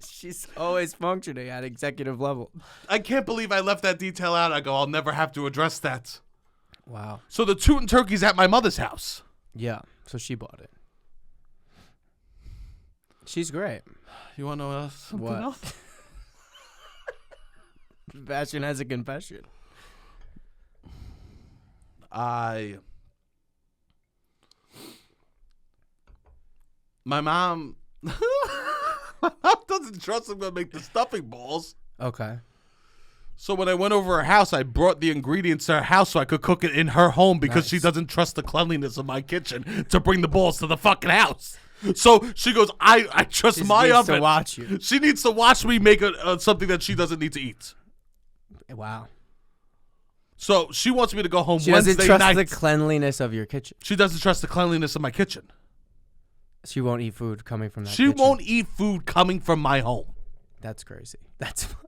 [SPEAKER 2] She's always functioning at executive level.
[SPEAKER 1] I can't believe I left that detail out. I go, I'll never have to address that.
[SPEAKER 2] Wow.
[SPEAKER 1] So the tootin' turkey's at my mother's house.
[SPEAKER 2] Yeah, so she bought it. She's great.
[SPEAKER 1] You want to know something else?
[SPEAKER 2] Sebastian has a confession.
[SPEAKER 1] My mom doesn't trust I'm going to make the stuffing balls.
[SPEAKER 2] Okay.
[SPEAKER 1] So when I went over her house, I brought the ingredients to her house so I could cook it in her home because she doesn't trust the cleanliness of my kitchen to bring the balls to the fucking house. So she goes, I trust my oven. She needs
[SPEAKER 2] to watch you.
[SPEAKER 1] She needs to watch me make something that she doesn't need to eat.
[SPEAKER 2] Wow.
[SPEAKER 1] So she wants me to go home
[SPEAKER 2] Wednesday
[SPEAKER 1] night.
[SPEAKER 2] She doesn't trust the cleanliness of your kitchen.
[SPEAKER 1] She doesn't trust the cleanliness of my kitchen.
[SPEAKER 2] She won't eat food coming from that
[SPEAKER 1] kitchen. She won't eat food coming from my home.
[SPEAKER 2] That's crazy. That's funny.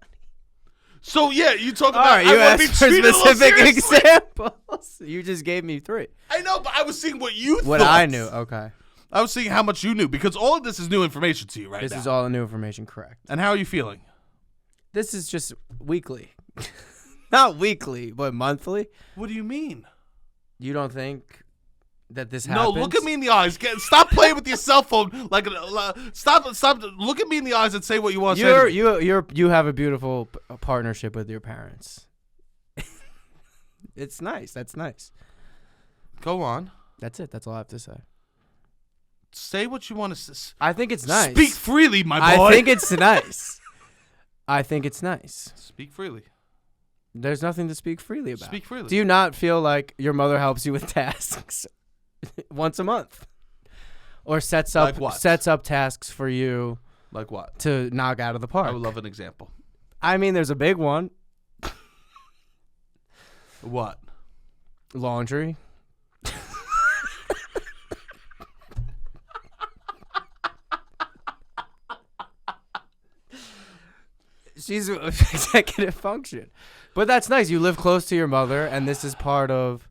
[SPEAKER 1] So, yeah, you talk about...
[SPEAKER 2] All right, you asked for specific examples. You just gave me 3.
[SPEAKER 1] I know, but I was seeing what you thought.
[SPEAKER 2] What I knew, okay.
[SPEAKER 1] I was seeing how much you knew, because all of this is new information to you right now.
[SPEAKER 2] This is all new information, correct.
[SPEAKER 1] And how are you feeling?
[SPEAKER 2] This is just weekly. Not weekly, but monthly.
[SPEAKER 1] What do you mean?
[SPEAKER 2] You don't think that this happens?
[SPEAKER 1] No, look at me in the eyes. Stop playing with your cell phone. Stop. Look at me in the eyes and say what you want to say.
[SPEAKER 2] You have a beautiful partnership with your parents. It's nice. That's nice.
[SPEAKER 1] Go on.
[SPEAKER 2] That's it. That's all I have to say.
[SPEAKER 1] Say what you want to say.
[SPEAKER 2] I think it's nice.
[SPEAKER 1] Speak freely, my boy.
[SPEAKER 2] I think it's nice. I think it's nice.
[SPEAKER 1] Speak freely.
[SPEAKER 2] There's nothing to speak freely about.
[SPEAKER 1] Speak freely.
[SPEAKER 2] Do you not feel like your mother helps you with tasks once a month? Or sets up tasks for you
[SPEAKER 1] like what?
[SPEAKER 2] To knock out of the park?
[SPEAKER 1] I would love an example.
[SPEAKER 2] I mean, there's a big one.
[SPEAKER 1] What?
[SPEAKER 2] Laundry. She's executive function. But that's nice. You live close to your mother, and this is part of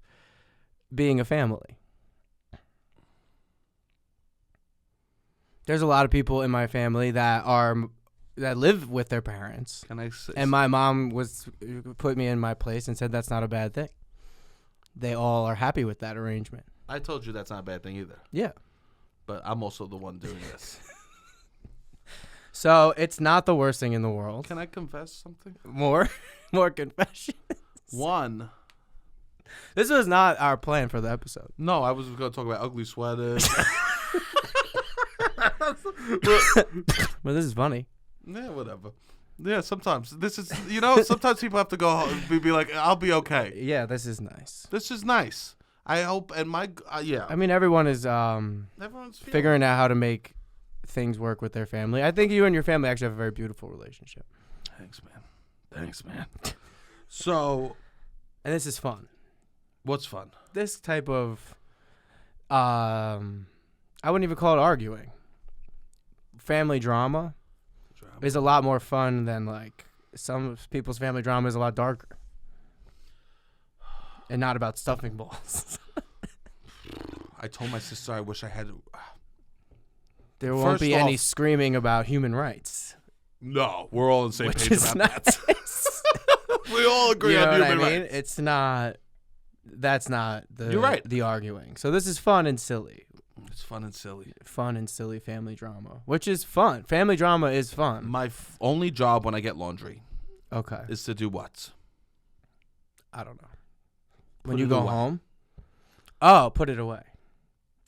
[SPEAKER 2] being a family. There's a lot of people in my family that are that live with their parents.
[SPEAKER 1] Can I say?
[SPEAKER 2] And my mom put me in my place and said that's not a bad thing. They all are happy with that arrangement.
[SPEAKER 1] I told you that's not a bad thing either.
[SPEAKER 2] Yeah.
[SPEAKER 1] But I'm also the one doing this.
[SPEAKER 2] So it's not the worst thing in the world.
[SPEAKER 1] Can I confess something?
[SPEAKER 2] More confessions.
[SPEAKER 1] One.
[SPEAKER 2] This was not our plan for the episode.
[SPEAKER 1] No, I was going to talk about ugly sweaters.
[SPEAKER 2] Well, this is funny.
[SPEAKER 1] Yeah, whatever. Yeah, sometimes. This is, sometimes people have to go home and be like, I'll be okay.
[SPEAKER 2] Yeah, this is nice.
[SPEAKER 1] This is nice. I hope, and yeah.
[SPEAKER 2] I mean, everyone is
[SPEAKER 1] Everyone's
[SPEAKER 2] figuring out how to make things work with their family. I think you and your family actually have a very beautiful relationship.
[SPEAKER 1] Thanks, man. So.
[SPEAKER 2] And this is fun.
[SPEAKER 1] What's fun?
[SPEAKER 2] This type of, I wouldn't even call it arguing. Family drama is a lot more fun than like some people's family drama is a lot darker. And not about stuffing balls.
[SPEAKER 1] I told my sister I wish I had.
[SPEAKER 2] There won't be any screaming about human rights.
[SPEAKER 1] No, we're all on the same
[SPEAKER 2] Which
[SPEAKER 1] page
[SPEAKER 2] is
[SPEAKER 1] about that. We all agree on human rights.
[SPEAKER 2] It's not. That's not the.
[SPEAKER 1] You're right.
[SPEAKER 2] The arguing. So this is fun and silly.
[SPEAKER 1] It's fun and silly.
[SPEAKER 2] Fun and silly family drama, which is fun. Family drama is fun.
[SPEAKER 1] My only job when I get laundry, is to do what?
[SPEAKER 2] I don't know. When you go home? Oh, put it away.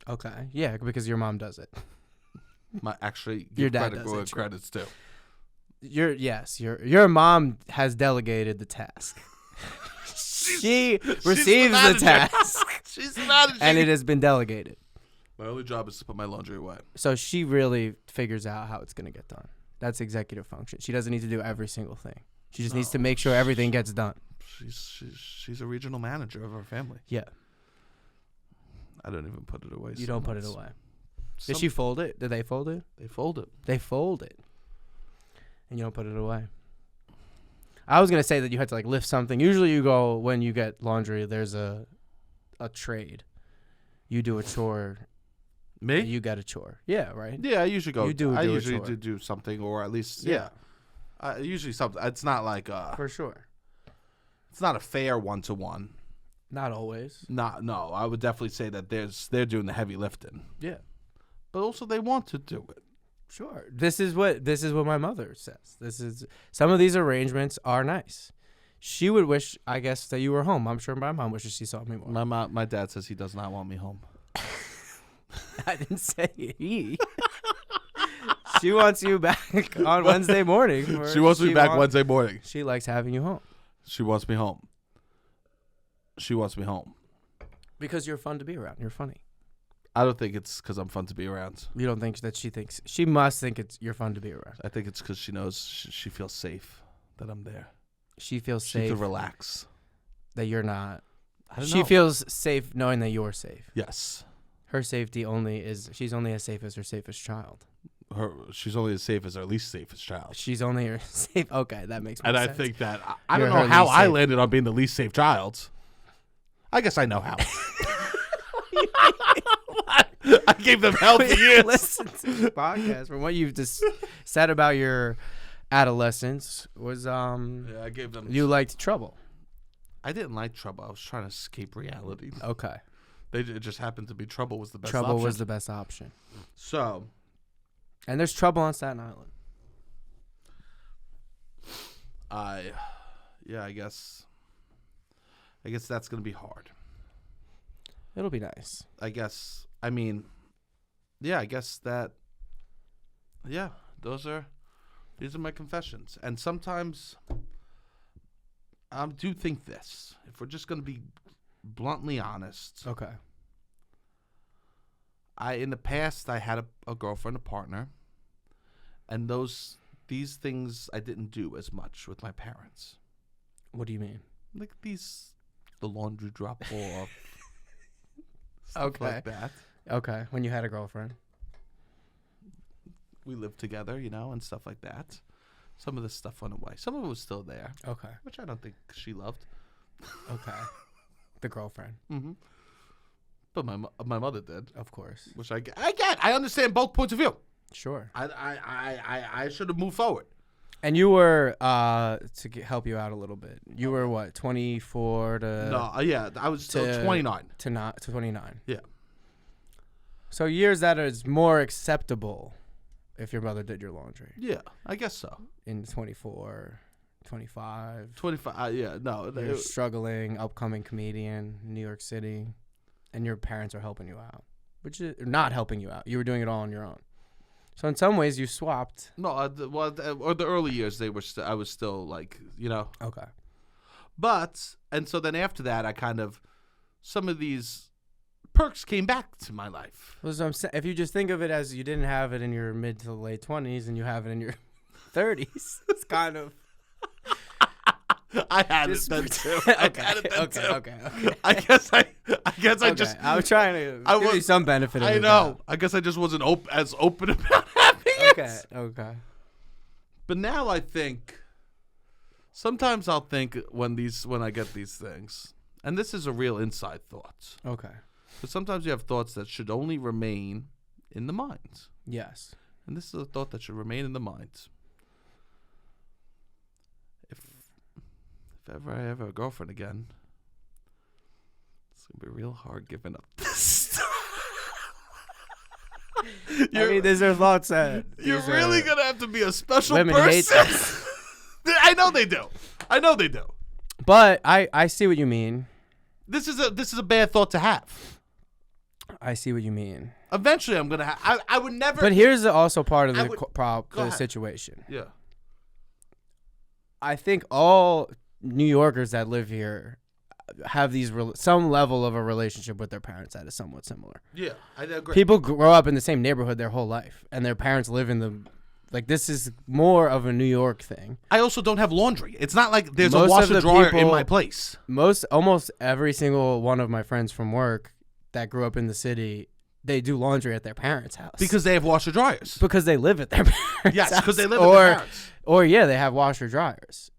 [SPEAKER 2] Okay. Yeah, because your mom does it.
[SPEAKER 1] Your dad does it. Credits too.
[SPEAKER 2] Your mom has delegated the task. She receives the task.
[SPEAKER 1] She's managing.
[SPEAKER 2] And it has been delegated.
[SPEAKER 1] My only job is to put my laundry away.
[SPEAKER 2] So she really figures out how it's going to get done. That's executive function. She doesn't need to do every single thing. She just needs to make sure everything gets done.
[SPEAKER 1] She's a regional manager of our family.
[SPEAKER 2] Yeah.
[SPEAKER 1] I don't even put it away.
[SPEAKER 2] You don't put it away. Did she fold it? Did they fold it?
[SPEAKER 1] They fold it.
[SPEAKER 2] They fold it. And you don't put it away. I was going to say that you had to like lift something. Usually you go when you get laundry, there's a trade. You do a chore.
[SPEAKER 1] Me?
[SPEAKER 2] You get a chore. Yeah, right?
[SPEAKER 1] Yeah, I usually go. I usually do something, or at least, yeah. Usually something. It's not like
[SPEAKER 2] for sure.
[SPEAKER 1] It's not a fair 1-to-1.
[SPEAKER 2] Not always.
[SPEAKER 1] No. I would definitely say that they're doing the heavy lifting.
[SPEAKER 2] Yeah.
[SPEAKER 1] But also they want to do it.
[SPEAKER 2] Sure. This is what my mother says. Some of these arrangements are nice. She would wish, I guess, that you were home. I'm sure my mom wishes she saw me more.
[SPEAKER 1] My dad says he does not want me home.
[SPEAKER 2] I didn't say he. She wants you back on Wednesday morning.
[SPEAKER 1] She wants me back Wednesday morning.
[SPEAKER 2] She likes having you home.
[SPEAKER 1] She wants me home.
[SPEAKER 2] Because you're fun to be around. You're funny.
[SPEAKER 1] I don't think it's because I'm fun to be around.
[SPEAKER 2] You don't think that she thinks... She must think you're fun to be around.
[SPEAKER 1] I think it's because she knows she feels safe that I'm there.
[SPEAKER 2] She feels safe.
[SPEAKER 1] She can relax.
[SPEAKER 2] That you're not...
[SPEAKER 1] I don't know.
[SPEAKER 2] She feels safe knowing that you're safe.
[SPEAKER 1] Yes.
[SPEAKER 2] Her safety she's only as safe as her safest child.
[SPEAKER 1] She's only as safe as her least safest child.
[SPEAKER 2] She's only her safe... Okay, that makes more sense.
[SPEAKER 1] And I think that... I don't know how I landed on being the least safe child. I guess I know how. I gave them hell for years.
[SPEAKER 2] Listen to this podcast. From what you've just said about your adolescence was
[SPEAKER 1] I gave them.
[SPEAKER 2] You liked trouble.
[SPEAKER 1] I didn't like trouble. I was trying to escape reality.
[SPEAKER 2] Okay.
[SPEAKER 1] It just happened to be trouble was the best.
[SPEAKER 2] Trouble was the best option.
[SPEAKER 1] So.
[SPEAKER 2] And there's trouble on Staten Island.
[SPEAKER 1] I guess that's gonna be hard.
[SPEAKER 2] It'll be nice.
[SPEAKER 1] I guess that. Yeah, these are my confessions, and sometimes I do think this. If we're just gonna be bluntly honest.
[SPEAKER 2] Okay.
[SPEAKER 1] In the past I had a girlfriend, a partner, and these things I didn't do as much with my parents.
[SPEAKER 2] What do you mean?
[SPEAKER 1] Like the laundry drop off.
[SPEAKER 2] Okay.
[SPEAKER 1] Like that.
[SPEAKER 2] Okay. When you had a girlfriend.
[SPEAKER 1] We lived together, and stuff like that. Some of the stuff went away. Some of it was still there.
[SPEAKER 2] Okay.
[SPEAKER 1] Which I don't think she loved.
[SPEAKER 2] Okay. The girlfriend.
[SPEAKER 1] Mm-hmm. But my mother did.
[SPEAKER 2] Of course.
[SPEAKER 1] Which I get. I understand both points of view.
[SPEAKER 2] Sure.
[SPEAKER 1] I should have moved forward.
[SPEAKER 2] And you were, help you out a little bit, you were what, 24 to...
[SPEAKER 1] No, yeah, I was still 29.
[SPEAKER 2] To 29.
[SPEAKER 1] Yeah.
[SPEAKER 2] So years that is more acceptable if your mother did your laundry.
[SPEAKER 1] Yeah, I guess so.
[SPEAKER 2] In 24, 25.
[SPEAKER 1] 25, yeah, no.
[SPEAKER 2] You're struggling, upcoming comedian, New York City, and your parents are helping you out. Which is not helping you out. You were doing it all on your own. So in some ways, you swapped.
[SPEAKER 1] No, or the early years, I was still like,
[SPEAKER 2] Okay.
[SPEAKER 1] But, and so then after that, I kind of, some of these perks came back to my life.
[SPEAKER 2] Well, so if you just think of it as you didn't have it in your mid to late 20s and you have it in your 30s, it's kind of.
[SPEAKER 1] I had it then too.
[SPEAKER 2] Okay.
[SPEAKER 1] I guess I
[SPEAKER 2] okay.
[SPEAKER 1] just.
[SPEAKER 2] I was trying to give you some benefit of it.
[SPEAKER 1] I know. I guess I just wasn't as open about having it.
[SPEAKER 2] Okay.
[SPEAKER 1] But now I think. Sometimes I'll think when I get these things, and this is a real inside thought.
[SPEAKER 2] Okay.
[SPEAKER 1] But sometimes you have thoughts that should only remain in the mind.
[SPEAKER 2] Yes.
[SPEAKER 1] And this is a thought that should remain in the mind. If ever I have a girlfriend again, it's gonna be real hard giving up this.
[SPEAKER 2] These are thoughts that
[SPEAKER 1] you're really gonna have to be a special
[SPEAKER 2] women
[SPEAKER 1] person.
[SPEAKER 2] Hate this.
[SPEAKER 1] I know they do.
[SPEAKER 2] But I see what you mean.
[SPEAKER 1] This is a bad thought to have.
[SPEAKER 2] I see what you mean.
[SPEAKER 1] Eventually, I'm gonna have. I would never.
[SPEAKER 2] But here's also part of the situation.
[SPEAKER 1] Yeah.
[SPEAKER 2] I think all New Yorkers that live here have some level of a relationship with their parents that is somewhat similar.
[SPEAKER 1] Yeah, I agree.
[SPEAKER 2] People grow up in the same neighborhood their whole life, and their parents live in the. Like, this is more of a New York thing.
[SPEAKER 1] I also don't have laundry. It's not like there's a washer dryer in my place.
[SPEAKER 2] Almost every single one of my friends from work that grew up in the city, they do laundry at their parents' house.
[SPEAKER 1] Because they have washer dryers.
[SPEAKER 2] Because they live at their parents' house.
[SPEAKER 1] Yes, because they live at their parents.
[SPEAKER 2] Or, yeah, they have washer dryers.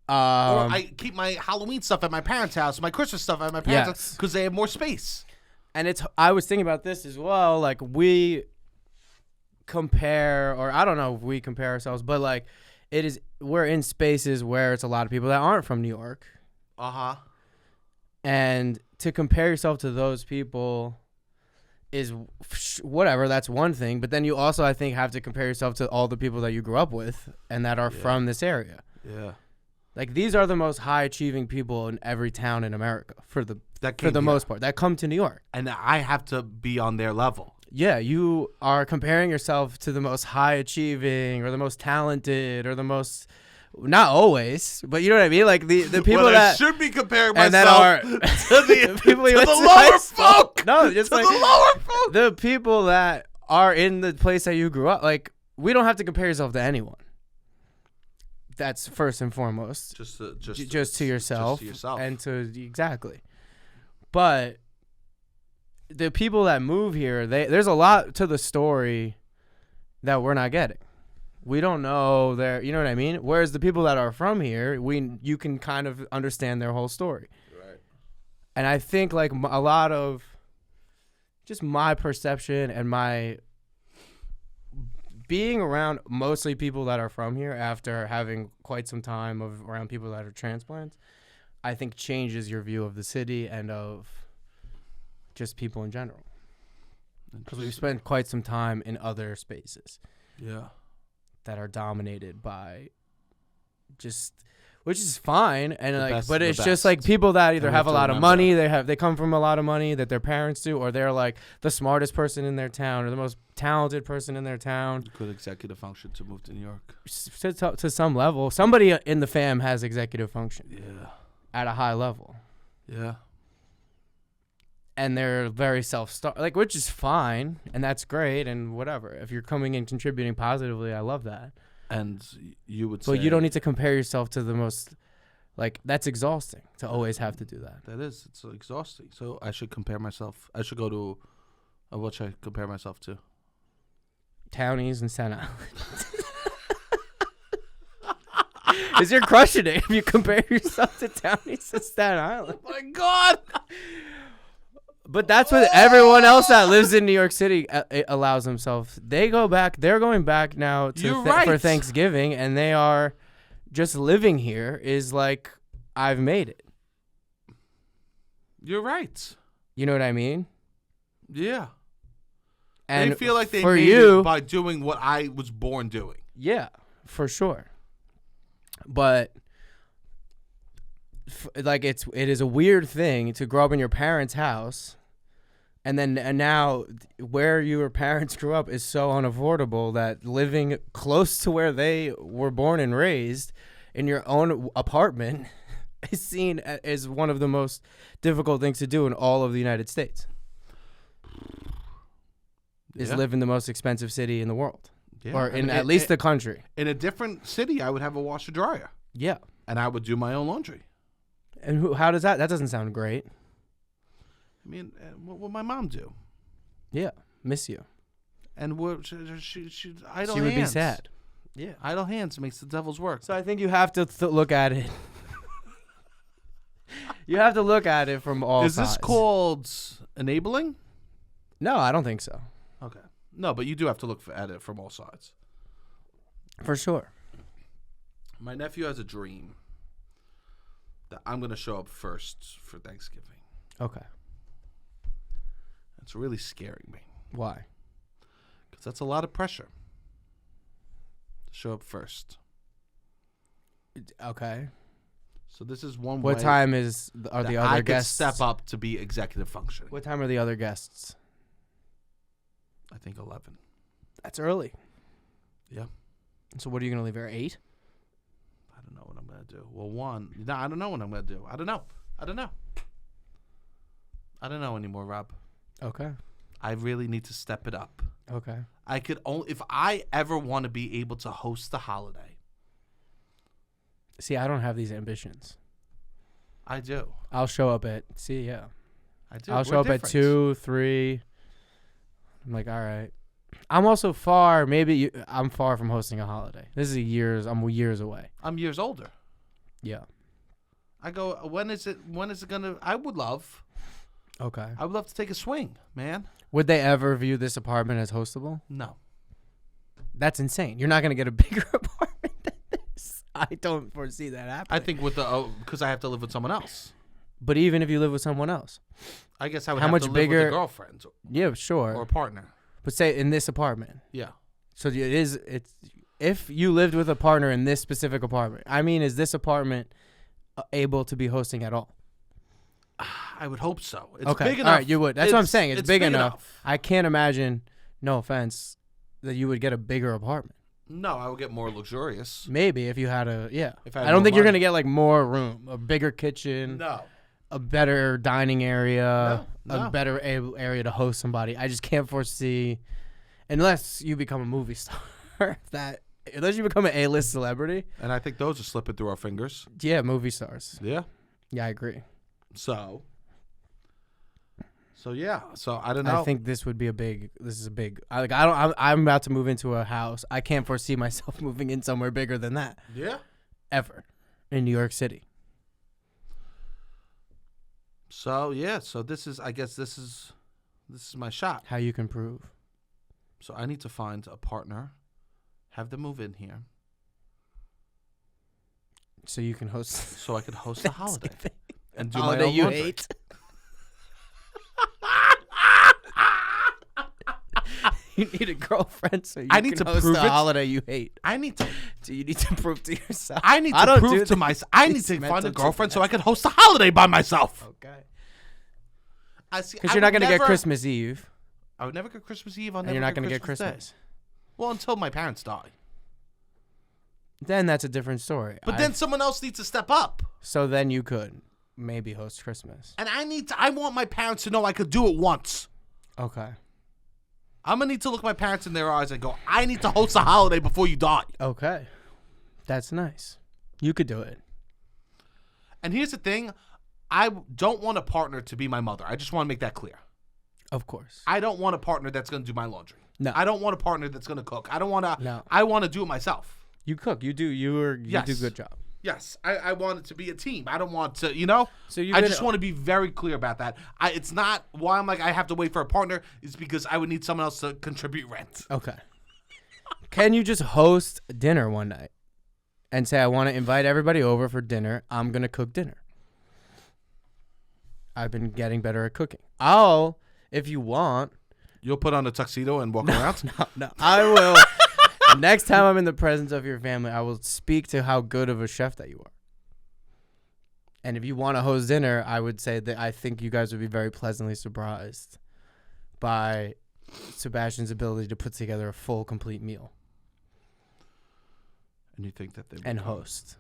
[SPEAKER 1] Or I keep my Halloween stuff at my parents' house, my Christmas stuff at my parents' house, because they have more space.
[SPEAKER 2] And I was thinking about this as well. Like, we compare, or I don't know if we compare ourselves, but like we're in spaces where it's a lot of people that aren't from New York. And to compare yourself to those people is whatever, that's one thing, but then you also, I think, have to compare yourself to all the people that you grew up with and that are from this area.
[SPEAKER 1] Yeah.
[SPEAKER 2] Like, these are the most high achieving people in every town in America for the most part that come to New York.
[SPEAKER 1] And I have to be on their level.
[SPEAKER 2] Yeah, you are comparing yourself to the most high achieving or the most talented or the most, not always, but you know what I mean? Like the people that
[SPEAKER 1] I should be comparing myself
[SPEAKER 2] are,
[SPEAKER 1] to the
[SPEAKER 2] people
[SPEAKER 1] to the lower folk.
[SPEAKER 2] No, just
[SPEAKER 1] to
[SPEAKER 2] like
[SPEAKER 1] the lower folk.
[SPEAKER 2] The people that are in the place that you grew up. Like, we don't have to compare yourself to anyone. That's first and foremost. Just to yourself.
[SPEAKER 1] Just to yourself.
[SPEAKER 2] And exactly. But the people that move here, there's a lot to the story that we're not getting. We don't know you know what I mean? Whereas the people that are from here, you can kind of understand their whole story.
[SPEAKER 1] Right.
[SPEAKER 2] And I think like a lot of just my perception and my being around mostly people that are from here after having quite some time around people that are transplants, I think changes your view of the city and of just people in general. Because we've spent quite some time in other spaces.
[SPEAKER 1] Yeah.
[SPEAKER 2] That are dominated by which is fine, and but it's just like people that either have a lot of money, they come from a lot of money that their parents do, or they're like the smartest person in their town or the most talented person in their town.
[SPEAKER 1] Good executive function to move to New York.
[SPEAKER 2] To some level, somebody in the fam has executive function.
[SPEAKER 1] Yeah.
[SPEAKER 2] At a high level.
[SPEAKER 1] Yeah.
[SPEAKER 2] And they're very self-starred, which is fine, and that's great, and whatever. If you're coming in contributing positively, I love that.
[SPEAKER 1] And you would say...
[SPEAKER 2] But you don't need to compare yourself to the most... that's exhausting to always have to do that.
[SPEAKER 1] That is. It's exhausting. So I should compare myself... I should go to... what should I compare myself to?
[SPEAKER 2] Townies and Staten Island. Because you're crushing it if you compare yourself to Townies and Staten Island.
[SPEAKER 1] Oh, my God!
[SPEAKER 2] But that's what everyone else that lives in New York City allows themselves. They go back. They're going back now for Thanksgiving, and they are just living here is like, I've made it.
[SPEAKER 1] You're right.
[SPEAKER 2] You know what I mean?
[SPEAKER 1] Yeah.
[SPEAKER 2] And
[SPEAKER 1] they feel like they made it by doing what I was born doing.
[SPEAKER 2] Yeah, for sure. But like it is a weird thing to grow up in your parents' house, and now where your parents grew up is so unaffordable that living close to where they were born and raised in your own apartment is seen as one of the most difficult things to do in all of the United States. Is live in the most expensive city in the world, or in at least the country. In
[SPEAKER 1] a different city, I would have a washer dryer.
[SPEAKER 2] Yeah,
[SPEAKER 1] and I would do my own laundry.
[SPEAKER 2] And how does that? That doesn't sound great.
[SPEAKER 1] I mean, what would my mom do?
[SPEAKER 2] Yeah, miss you.
[SPEAKER 1] And she idle hands.
[SPEAKER 2] She would be sad.
[SPEAKER 1] Yeah, idle hands makes the devil's work.
[SPEAKER 2] So I think you have to look at it. You have to look at it from all sides.
[SPEAKER 1] Is this called enabling?
[SPEAKER 2] No, I don't think so.
[SPEAKER 1] Okay. No, but you do have to look at it from all sides.
[SPEAKER 2] For sure.
[SPEAKER 1] My nephew has a dream that I'm going to show up first for Thanksgiving.
[SPEAKER 2] Okay.
[SPEAKER 1] It's really scaring me.
[SPEAKER 2] Why?
[SPEAKER 1] Because that's a lot of pressure to show up first.
[SPEAKER 2] Okay.
[SPEAKER 1] So this is one
[SPEAKER 2] way. What time are the other guests?
[SPEAKER 1] I could step up to be executive functioning.
[SPEAKER 2] What time are the other guests?
[SPEAKER 1] I think 11.
[SPEAKER 2] That's early.
[SPEAKER 1] Yeah.
[SPEAKER 2] So what are you going to leave here, 8?
[SPEAKER 1] I don't know what I'm going to do. Well, I don't know what I'm going to do. I don't know. I don't know anymore, Rob.
[SPEAKER 2] Okay.
[SPEAKER 1] I really need to step it up.
[SPEAKER 2] Okay.
[SPEAKER 1] I could only, if I ever want to be able to host the holiday.
[SPEAKER 2] See, I don't have these ambitions.
[SPEAKER 1] I do.
[SPEAKER 2] I'll show up at,
[SPEAKER 1] I do.
[SPEAKER 2] I'll show up at 2, 3. I'm like, all right. I'm also far. I'm far from hosting a holiday. This is I'm years away.
[SPEAKER 1] I'm years older.
[SPEAKER 2] Yeah.
[SPEAKER 1] I go. When is it gonna? I would love.
[SPEAKER 2] Okay.
[SPEAKER 1] I would love to take a swing, man.
[SPEAKER 2] Would they ever view this apartment as hostable?
[SPEAKER 1] No.
[SPEAKER 2] That's insane. You're not gonna get a bigger apartment than this. I don't foresee that happening.
[SPEAKER 1] I think because I have to live with someone else.
[SPEAKER 2] But even if you live with someone else,
[SPEAKER 1] I guess I would have to live with a girlfriend.
[SPEAKER 2] Yeah, sure.
[SPEAKER 1] Or a partner.
[SPEAKER 2] But say in this apartment.
[SPEAKER 1] Yeah.
[SPEAKER 2] So it's if you lived with a partner in this specific apartment. I mean, is this apartment able to be hosting at all?
[SPEAKER 1] I would hope so. It's
[SPEAKER 2] okay.
[SPEAKER 1] big enough.
[SPEAKER 2] All right, you would. That's what I'm saying. It's big enough. I can't imagine, no offense, that you would get a bigger apartment.
[SPEAKER 1] No, I would get more luxurious.
[SPEAKER 2] Maybe if you had I
[SPEAKER 1] don't
[SPEAKER 2] think you're going to get like more room, a bigger kitchen.
[SPEAKER 1] No.
[SPEAKER 2] A better dining area,
[SPEAKER 1] no.
[SPEAKER 2] a better area to host somebody. I just can't foresee, unless you become a movie star, unless you become an A-list celebrity.
[SPEAKER 1] And I think those are slipping through our fingers.
[SPEAKER 2] Yeah, movie stars.
[SPEAKER 1] Yeah.
[SPEAKER 2] Yeah, I agree.
[SPEAKER 1] So yeah. So I don't know.
[SPEAKER 2] I think this is a big. I'm about to move into a house. I can't foresee myself moving in somewhere bigger than that.
[SPEAKER 1] Yeah.
[SPEAKER 2] Ever, in New York City.
[SPEAKER 1] So yeah, this is my shot.
[SPEAKER 2] How you can prove.
[SPEAKER 1] So I need to find a partner, have them move in here.
[SPEAKER 2] So you can host.
[SPEAKER 1] So I could host a holiday and do
[SPEAKER 2] holiday
[SPEAKER 1] my own
[SPEAKER 2] you
[SPEAKER 1] laundry.
[SPEAKER 2] hate. You need a girlfriend, so you can host a holiday you hate.
[SPEAKER 1] I need to.
[SPEAKER 2] So you need to prove to yourself.
[SPEAKER 1] I need to prove to myself. I need to find a girlfriend so I can host a holiday by myself.
[SPEAKER 2] Okay.
[SPEAKER 1] Because
[SPEAKER 2] you're not going to get Christmas Eve.
[SPEAKER 1] I would never get Christmas Eve.
[SPEAKER 2] And you're not going to get Christmas.
[SPEAKER 1] Well, until my parents die.
[SPEAKER 2] Then that's a different story.
[SPEAKER 1] But then someone else needs to step up.
[SPEAKER 2] So then you could maybe host Christmas.
[SPEAKER 1] And I want my parents to know I could do it once.
[SPEAKER 2] Okay.
[SPEAKER 1] I'm going to need to look my parents in their eyes and go, I need to host a holiday before you die.
[SPEAKER 2] Okay. That's nice. You could do it.
[SPEAKER 1] And here's the thing. I don't want a partner to be my mother. I just want to make that clear.
[SPEAKER 2] Of course.
[SPEAKER 1] I don't want a partner that's going to do my laundry.
[SPEAKER 2] No.
[SPEAKER 1] I don't want a partner that's going to cook. I don't want to.
[SPEAKER 2] No.
[SPEAKER 1] I want to do it myself.
[SPEAKER 2] You cook. You do. You do a good job.
[SPEAKER 1] Yes, I want it to be a team. I don't want to, So I just want to be very clear about that. It's not why I'm like I have to wait for a partner. It's because I would need someone else to contribute rent.
[SPEAKER 2] Okay. Can you just host dinner one night and say, I want to invite everybody over for dinner. I'm going to cook dinner. I've been getting better at cooking. If you want.
[SPEAKER 1] You'll put on a tuxedo and walk around?
[SPEAKER 2] No. I will. Next time I'm in the presence of your family, I will speak to how good of a chef that you are. And if you want to host dinner, I would say that I think you guys would be very pleasantly surprised by Sebastian's ability to put together a full, complete meal.
[SPEAKER 1] And you think that they
[SPEAKER 2] and host?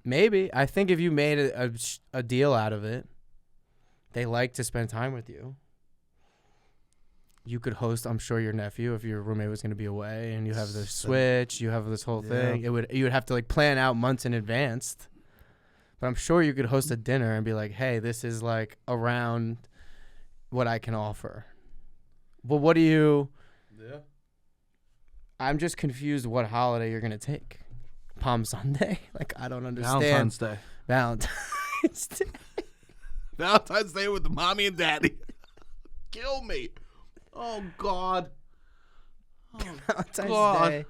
[SPEAKER 2] Maybe. I think if you made a deal out of it, they like to spend time with you. You could host, I'm sure, your nephew if your roommate was going to be away, and you have the switch, you have this whole thing. You would have to like plan out months in advance. But I'm sure you could host a dinner and be like, hey, this is like around what I can offer. Well, what do you? Yeah. I'm just confused what holiday you're going to take. Palm Sunday? Like, I don't understand.
[SPEAKER 1] Valentine's Day. Valentine's Day with the mommy and daddy. Kill me. Oh, God.
[SPEAKER 2] Valentine's Day.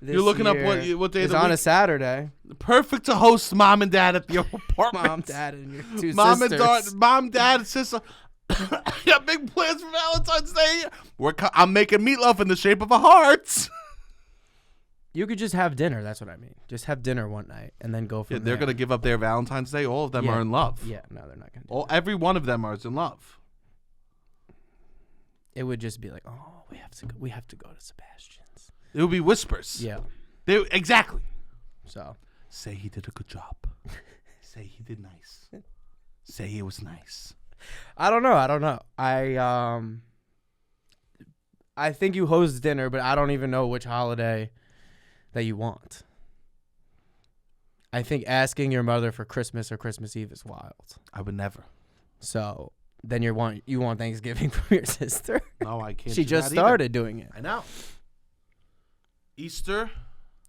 [SPEAKER 1] You're looking up what day
[SPEAKER 2] it's on a Saturday.
[SPEAKER 1] Perfect to host mom and dad at your apartment.
[SPEAKER 2] Mom, dad, and your two sisters.
[SPEAKER 1] Mom, dad, and sister. Got big plans for Valentine's Day. I'm making meatloaf in the shape of a heart.
[SPEAKER 2] You could just have dinner. That's what I mean. Just have dinner one night and then go from there.
[SPEAKER 1] They're going to give up their Valentine's Day. All of them are in love.
[SPEAKER 2] Yeah, no, they're not going to.
[SPEAKER 1] Every one of them is in love.
[SPEAKER 2] It would just be like, oh, we have to go to Sebastian's.
[SPEAKER 1] It would be whispers.
[SPEAKER 2] Yeah.
[SPEAKER 1] Exactly.
[SPEAKER 2] So. Say
[SPEAKER 1] he did a good job. Say he did nice. Say he was nice.
[SPEAKER 2] I don't know. I think you host dinner, but I don't even know which holiday that you want. I think asking your mother for Christmas or Christmas Eve is wild.
[SPEAKER 1] I would never.
[SPEAKER 2] So then you want Thanksgiving from your sister?
[SPEAKER 1] No, I can't.
[SPEAKER 2] She just started doing it.
[SPEAKER 1] I know. Easter,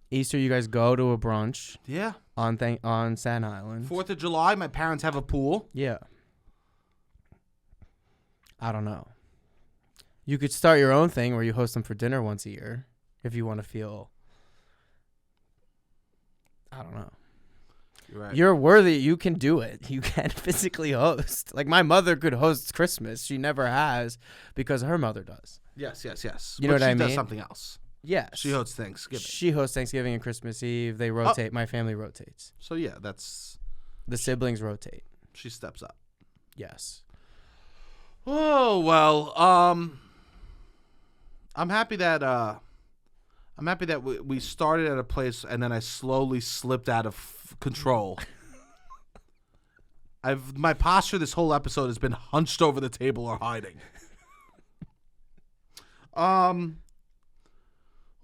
[SPEAKER 2] you guys go to a brunch.
[SPEAKER 1] Yeah.
[SPEAKER 2] On Staten Island.
[SPEAKER 1] 4th of July, my parents have a pool.
[SPEAKER 2] Yeah. I don't know. You could start your own thing where you host them for dinner once a year if you want to feel. I don't know.
[SPEAKER 1] You're right.
[SPEAKER 2] You're worthy. You can do it. You can physically host. Like my mother could host Christmas. She never has because her mother does.
[SPEAKER 1] Yes.
[SPEAKER 2] You know what I mean?
[SPEAKER 1] She does something else.
[SPEAKER 2] Yes.
[SPEAKER 1] She hosts Thanksgiving.
[SPEAKER 2] She hosts Thanksgiving and Christmas Eve. They rotate. My family rotates.
[SPEAKER 1] So, yeah, that's...
[SPEAKER 2] The siblings rotate.
[SPEAKER 1] She steps up.
[SPEAKER 2] Yes.
[SPEAKER 1] Oh, well, I'm happy that we started at a place and then I slowly slipped out of control. My posture this whole episode has been hunched over the table or hiding.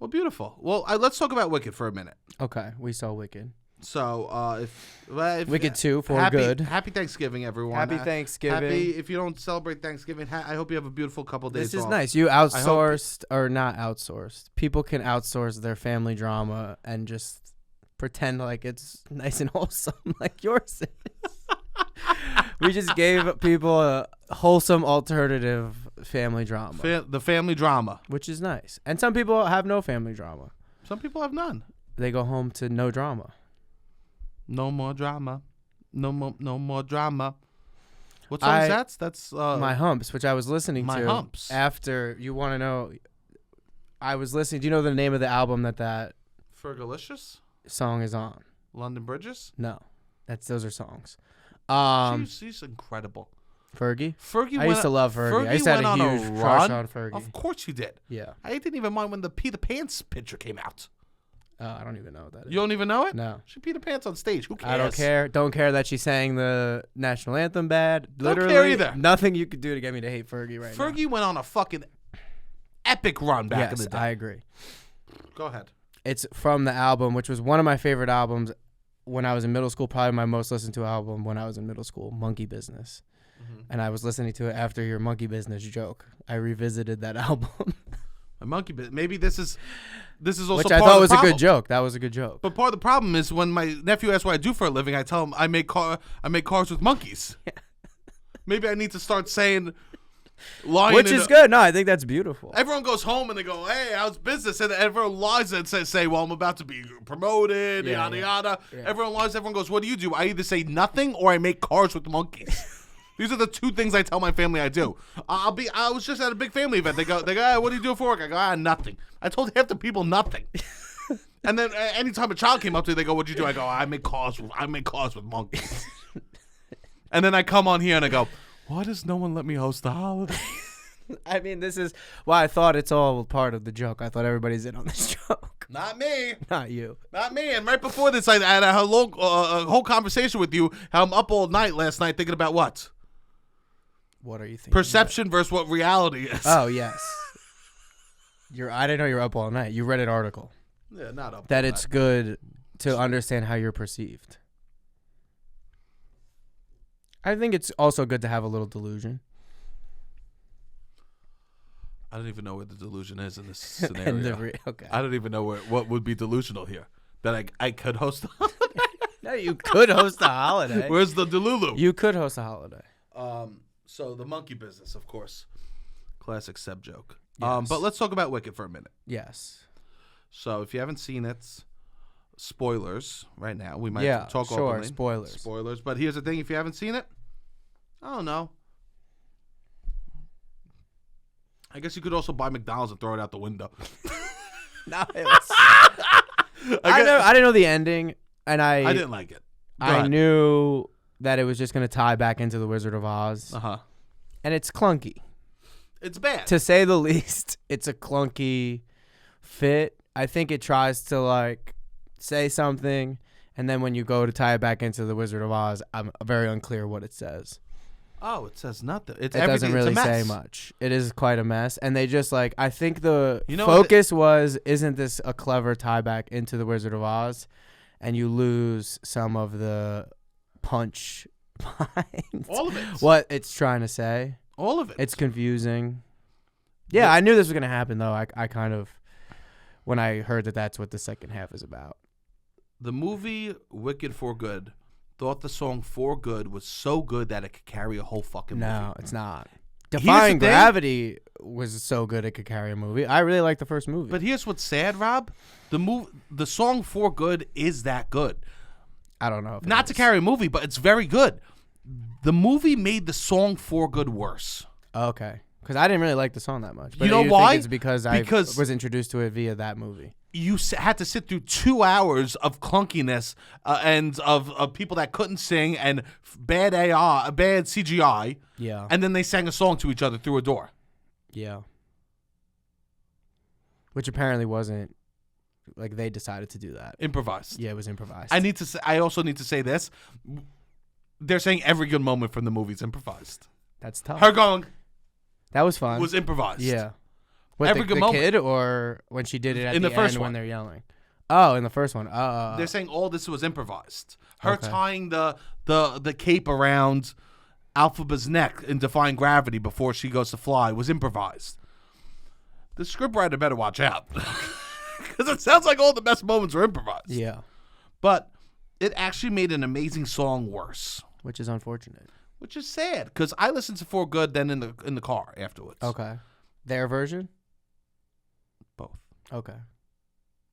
[SPEAKER 1] Well, beautiful. Well, let's talk about Wicked for a minute.
[SPEAKER 2] Okay, we saw Wicked.
[SPEAKER 1] So, if
[SPEAKER 2] Wicked 2 for good.
[SPEAKER 1] Happy Thanksgiving, everyone.
[SPEAKER 2] Happy Thanksgiving.
[SPEAKER 1] If you don't celebrate Thanksgiving, I hope you have a beautiful couple days.
[SPEAKER 2] This is
[SPEAKER 1] off.
[SPEAKER 2] nice. You outsourced or not outsourced. People can outsource their family drama and just pretend like it's nice and wholesome, like yours is. We just gave people a wholesome alternative family drama.
[SPEAKER 1] The family drama,
[SPEAKER 2] which is nice. And some people have no family drama.
[SPEAKER 1] Some people have none.
[SPEAKER 2] They go home to no drama.
[SPEAKER 1] No more drama. No more drama. What song is that? That's
[SPEAKER 2] My Humps, which I was listening to.
[SPEAKER 1] My Humps.
[SPEAKER 2] After, you want to know, I was listening. Do you know the name of the album that
[SPEAKER 1] Fergalicious
[SPEAKER 2] song is on?
[SPEAKER 1] London Bridges?
[SPEAKER 2] No. Those are songs.
[SPEAKER 1] She's incredible.
[SPEAKER 2] Fergie?
[SPEAKER 1] I
[SPEAKER 2] used to love Fergie. I used to have a huge crush on Fergie.
[SPEAKER 1] Of course you did.
[SPEAKER 2] Yeah.
[SPEAKER 1] I didn't even mind when the Peter Pants picture came out.
[SPEAKER 2] I don't even know what that is.
[SPEAKER 1] You don't even know it?
[SPEAKER 2] No.
[SPEAKER 1] She Peter Pants on stage. Who cares?
[SPEAKER 2] I don't care. Don't care that she sang the national anthem bad. Literally,
[SPEAKER 1] don't care either.
[SPEAKER 2] Nothing you could do to get me to hate Fergie now.
[SPEAKER 1] Fergie went on a fucking epic run back in the day.
[SPEAKER 2] I agree.
[SPEAKER 1] Go ahead.
[SPEAKER 2] It's from the album, which was one of my favorite albums when I was in middle school. Probably my most listened to album when I was in middle school, Monkey Business. Mm-hmm. And I was listening to it after your Monkey Business joke. I revisited that album.
[SPEAKER 1] A monkey business. Maybe this is also
[SPEAKER 2] Which
[SPEAKER 1] part
[SPEAKER 2] I thought
[SPEAKER 1] of
[SPEAKER 2] was
[SPEAKER 1] the
[SPEAKER 2] a
[SPEAKER 1] problem.
[SPEAKER 2] good joke. That was a good joke.
[SPEAKER 1] But part of the problem is when my nephew asks what I do for a living, I tell him I make cars with monkeys. Maybe I need to start saying lying.
[SPEAKER 2] Which is good. No, I think that's beautiful.
[SPEAKER 1] Everyone goes home and they go, "Hey, how's business?" And everyone lies and say, "Well, I'm about to be promoted." Yada yada. Yeah. Everyone lies. Everyone goes, "What do you do?" I either say nothing or I make cars with monkeys. These are the two things I tell my family I do. I was just at a big family event. They go, hey, "What do you do for work?" I go, nothing. I told half the people nothing. And then anytime a child came up to me, they go, "What'd you do?" I go, I make cars with monkeys." And then I come on here and I go, "Why does no one let me host the holiday?"
[SPEAKER 2] I mean, this is why I thought it's all part of the joke. I thought everybody's in on this joke.
[SPEAKER 1] Not me.
[SPEAKER 2] Not you.
[SPEAKER 1] Not me. And right before this, I had a whole conversation with you. How I'm up all night last night thinking about what?
[SPEAKER 2] What are you thinking?
[SPEAKER 1] Perception versus what reality is.
[SPEAKER 2] Oh, yes. I didn't know you were up all night. You read an article.
[SPEAKER 1] Yeah, not up.
[SPEAKER 2] That it's good to understand how you're perceived. I think it's also good to have a little delusion.
[SPEAKER 1] I don't even know where the delusion is in this scenario.
[SPEAKER 2] Okay.
[SPEAKER 1] I don't even know what would be delusional here. That I could host a holiday.
[SPEAKER 2] No, you could host a holiday.
[SPEAKER 1] Where's the delulu?
[SPEAKER 2] You could host a holiday.
[SPEAKER 1] So the monkey business, of course. Classic Seb joke.
[SPEAKER 2] Yes.
[SPEAKER 1] But let's talk about Wicked for a minute.
[SPEAKER 2] Yes.
[SPEAKER 1] So if you haven't seen it, spoilers right now. We might talk openly. Spoilers. But here's the thing. If you haven't seen it, I don't know. I guess you could also buy McDonald's and throw it out the window.
[SPEAKER 2] No, it was... I didn't know the ending, and I
[SPEAKER 1] didn't like it.
[SPEAKER 2] I knew that it was just going to tie back into the Wizard of Oz. And it's clunky.
[SPEAKER 1] It's bad.
[SPEAKER 2] To say the least, it's a clunky fit. I think it tries to, like, say something, and then when you go to tie it back into the Wizard of Oz, I'm very unclear what it says.
[SPEAKER 1] Oh, it says nothing. It
[SPEAKER 2] doesn't really say much. It is quite a mess. And they just, like, I think the focus was, isn't this a clever tie back into the Wizard of Oz? And you lose some of the punch behind
[SPEAKER 1] all of it.
[SPEAKER 2] What it's trying to say.
[SPEAKER 1] All of it.
[SPEAKER 2] It's confusing. Yeah, I knew this was going to happen, though. I kind of, when I heard that that's what the second half is about.
[SPEAKER 1] The movie Wicked for Good thought the song For Good was so good that it could carry a whole fucking movie.
[SPEAKER 2] No, it's not. Defying Gravity was so good it could carry a movie. I really liked the first movie.
[SPEAKER 1] But here's what's sad, Rob. The song For Good is that good.
[SPEAKER 2] I don't know.
[SPEAKER 1] Not to carry a movie, but it's very good. The movie made the song For Good worse.
[SPEAKER 2] Okay. Because I didn't really like the song that much. But
[SPEAKER 1] you know why?
[SPEAKER 2] Think it's because I was introduced to it via that movie.
[SPEAKER 1] You had to sit through 2 hours of clunkiness and of people that couldn't sing and bad CGI.
[SPEAKER 2] Yeah.
[SPEAKER 1] And then they sang a song to each other through a door.
[SPEAKER 2] Yeah. Which apparently wasn't, like, they decided to do that.
[SPEAKER 1] Improvised.
[SPEAKER 2] Yeah, it was improvised.
[SPEAKER 1] I also need to say this. They're saying every good moment from the movie is improvised.
[SPEAKER 2] That's tough.
[SPEAKER 1] Her going.
[SPEAKER 2] That was fun.
[SPEAKER 1] Was improvised.
[SPEAKER 2] Yeah. What,
[SPEAKER 1] every good moment.
[SPEAKER 2] Kid or when she did it at
[SPEAKER 1] in the first
[SPEAKER 2] end
[SPEAKER 1] one
[SPEAKER 2] when they're yelling? Oh, in the first one.
[SPEAKER 1] They're saying all this was improvised. Her tying the cape around Alphaba's neck in Defying Gravity before she goes to fly was improvised. The scriptwriter better watch out. Because it sounds like all the best moments were improvised.
[SPEAKER 2] Yeah.
[SPEAKER 1] But it actually made an amazing song worse.
[SPEAKER 2] Which is unfortunate.
[SPEAKER 1] Which is sad. Because I listened to For Good then in the car afterwards.
[SPEAKER 2] Okay. Their version?
[SPEAKER 1] Both.
[SPEAKER 2] Okay.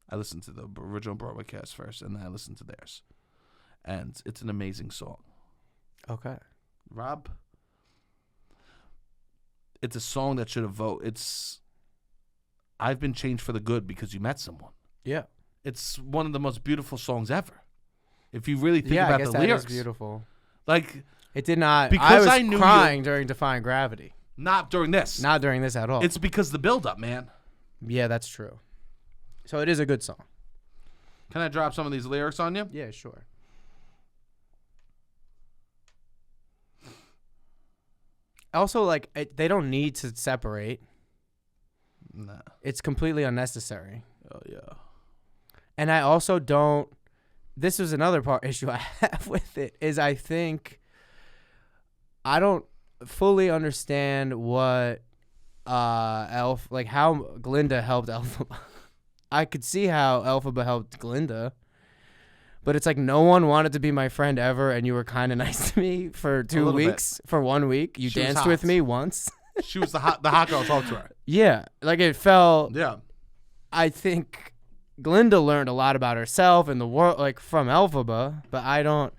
[SPEAKER 1] I listened to the original Broadway cast first, and then I listened to theirs. And it's an amazing song.
[SPEAKER 2] Okay.
[SPEAKER 1] Rob, it's a song that should have voted. I've been changed for the good because you met someone.
[SPEAKER 2] Yeah.
[SPEAKER 1] It's one of the most beautiful songs ever. If you really think about the lyrics.
[SPEAKER 2] Yeah, I guess that is beautiful.
[SPEAKER 1] Like,
[SPEAKER 2] it did not.
[SPEAKER 1] Because
[SPEAKER 2] I was crying during Defying Gravity.
[SPEAKER 1] Not during this.
[SPEAKER 2] Not during this at all.
[SPEAKER 1] It's because the build-up, man.
[SPEAKER 2] Yeah, that's true. So it is a good song.
[SPEAKER 1] Can I drop some of these lyrics on you?
[SPEAKER 2] Yeah, sure. Also, like, they don't need to separate.
[SPEAKER 1] Nah.
[SPEAKER 2] It's completely unnecessary.
[SPEAKER 1] Oh, yeah.
[SPEAKER 2] And I also don't... This was another issue I have with it, is I think I don't fully understand what how Glinda helped Elphaba. I could see how Elphaba helped Glinda, but it's like no one wanted to be my friend ever, and you were kind of nice to me for 2 weeks. For 1 week, you danced with me once.
[SPEAKER 1] She was the hot girl. Talk to her.
[SPEAKER 2] Yeah, like it felt.
[SPEAKER 1] Yeah,
[SPEAKER 2] I think Glinda learned a lot about herself and the world, like from Elphaba, but I don't.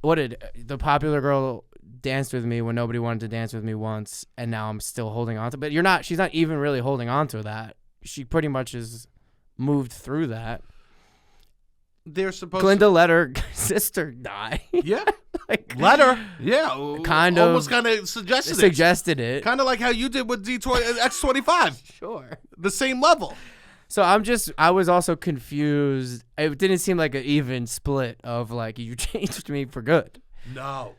[SPEAKER 2] What did the popular girl danced with me when nobody wanted to dance with me once, and now I'm still holding on to? But you're not. She's not even really holding on to that. She pretty much has moved through that.
[SPEAKER 1] They're supposed.
[SPEAKER 2] Glinda let her sister die.
[SPEAKER 1] Yeah,
[SPEAKER 2] like,
[SPEAKER 1] let her. Yeah,
[SPEAKER 2] kind of.
[SPEAKER 1] Almost kind of suggested it. Kind of like how you did with X25.
[SPEAKER 2] Sure.
[SPEAKER 1] The same level.
[SPEAKER 2] So I was also confused. It didn't seem like an even split of like, you changed me for good.
[SPEAKER 1] No.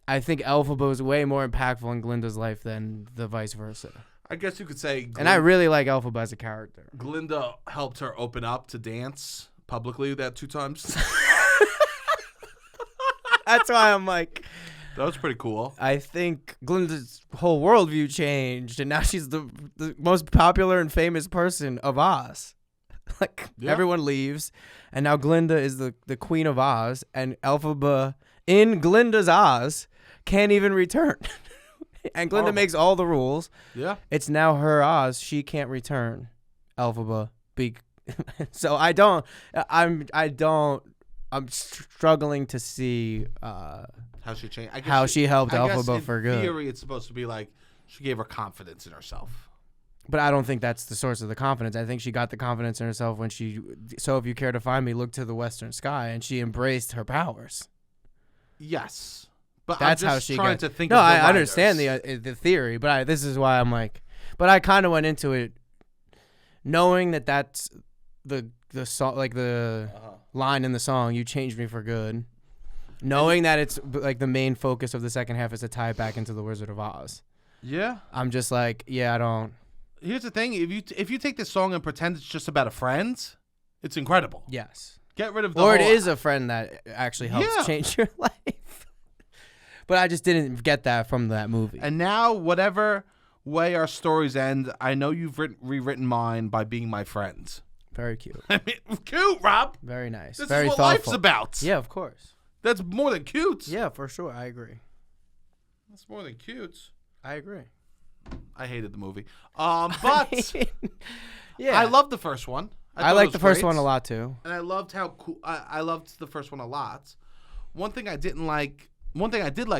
[SPEAKER 2] I think Elphaba was way more impactful in Glinda's life than the vice versa.
[SPEAKER 1] I guess you could say.
[SPEAKER 2] And I really like Elphaba as a character.
[SPEAKER 1] Glinda helped her open up to dance publicly that 2 times.
[SPEAKER 2] That's why I'm like.
[SPEAKER 1] That was pretty cool.
[SPEAKER 2] I think Glinda's whole worldview changed, and now she's the most popular and famous person of Oz. Like, everyone leaves, and now Glinda is the queen of Oz, and Elphaba in Glinda's Oz can't even return. And Glinda makes all the rules.
[SPEAKER 1] Yeah.
[SPEAKER 2] It's now her Oz. She can't return Elphaba. So I'm struggling to see
[SPEAKER 1] how she changed.
[SPEAKER 2] How she helped Elphaba for good.
[SPEAKER 1] In theory, it's supposed to be like she gave her confidence in herself.
[SPEAKER 2] But I don't think that's the source of the confidence. I think she got the confidence in herself when so if you care to find me, look to the western sky, and she embraced her powers.
[SPEAKER 1] Yes. But
[SPEAKER 2] that's
[SPEAKER 1] I'm just
[SPEAKER 2] how she
[SPEAKER 1] trying
[SPEAKER 2] got,
[SPEAKER 1] to think
[SPEAKER 2] no,
[SPEAKER 1] of the
[SPEAKER 2] I understand the theory, but this is why I'm like, but I kind of went into it knowing that that's the song, like the line in the song, "You changed me for good." Knowing that it's like the main focus of the second half is to tie it back into the Wizard of Oz.
[SPEAKER 1] Yeah.
[SPEAKER 2] I'm just like, I don't.
[SPEAKER 1] Here's the thing: if you take this song and pretend it's just about a friend, it's incredible.
[SPEAKER 2] Yes.
[SPEAKER 1] Get rid of the.
[SPEAKER 2] Or it is a friend that actually helps change your life. But I just didn't get that from that movie.
[SPEAKER 1] And now, whatever way our stories end, I know you've rewritten mine by being my friend.
[SPEAKER 2] Very cute.
[SPEAKER 1] I mean, cute, Rob.
[SPEAKER 2] Very nice.
[SPEAKER 1] This
[SPEAKER 2] Very
[SPEAKER 1] is what
[SPEAKER 2] thoughtful.
[SPEAKER 1] life's about.
[SPEAKER 2] Yeah, of course.
[SPEAKER 1] That's more than cute.
[SPEAKER 2] Yeah, for sure. I agree.
[SPEAKER 1] That's more than cute.
[SPEAKER 2] I agree.
[SPEAKER 1] I hated the movie. But
[SPEAKER 2] yeah,
[SPEAKER 1] I loved the first one.
[SPEAKER 2] I liked the first one a lot too.
[SPEAKER 1] And I loved how cool. I loved the first one a lot. One thing I did like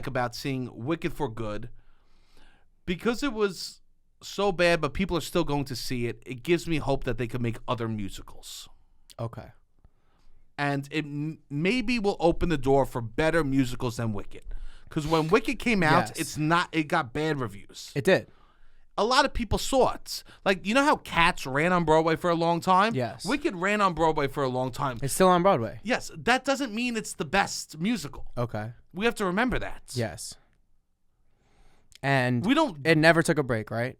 [SPEAKER 1] about seeing Wicked for Good, because it was so bad, but people are still going to see it. It gives me hope that they could make other musicals.
[SPEAKER 2] Okay.
[SPEAKER 1] And it maybe will open the door for better musicals than Wicked. Because when Wicked came out, it got bad reviews.
[SPEAKER 2] It did.
[SPEAKER 1] A lot of people saw it. Like, you know how Cats ran on Broadway for a long time?
[SPEAKER 2] Yes.
[SPEAKER 1] Wicked ran on Broadway for a long time.
[SPEAKER 2] It's still on Broadway.
[SPEAKER 1] Yes. That doesn't mean it's the best musical.
[SPEAKER 2] Okay.
[SPEAKER 1] We have to remember that.
[SPEAKER 2] Yes. And
[SPEAKER 1] we don't.
[SPEAKER 2] It never took a break, right?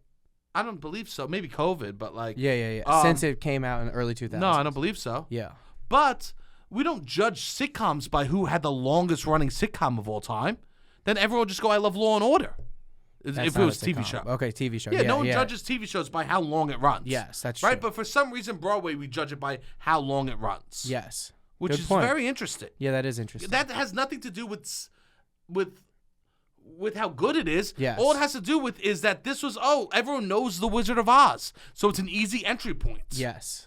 [SPEAKER 1] I don't believe so. Maybe COVID, but like.
[SPEAKER 2] Yeah. Since it came out in the early 2000s.
[SPEAKER 1] No, I don't believe so.
[SPEAKER 2] Yeah.
[SPEAKER 1] But we don't judge sitcoms by who had the longest running sitcom of all time. Then everyone would just go, I love Law and Order. If it was a TV show.
[SPEAKER 2] Okay, TV show.
[SPEAKER 1] Yeah, no one judges TV shows by how long it runs.
[SPEAKER 2] Yes, that's
[SPEAKER 1] right.
[SPEAKER 2] true.
[SPEAKER 1] But for some reason, Broadway, we judge it by how long it runs.
[SPEAKER 2] Yes.
[SPEAKER 1] Which is very interesting.
[SPEAKER 2] Yeah, that is interesting.
[SPEAKER 1] That has nothing to do with how good it is.
[SPEAKER 2] Yes.
[SPEAKER 1] All it has to do with is that this was, everyone knows The Wizard of Oz. So it's an easy entry point.
[SPEAKER 2] Yes.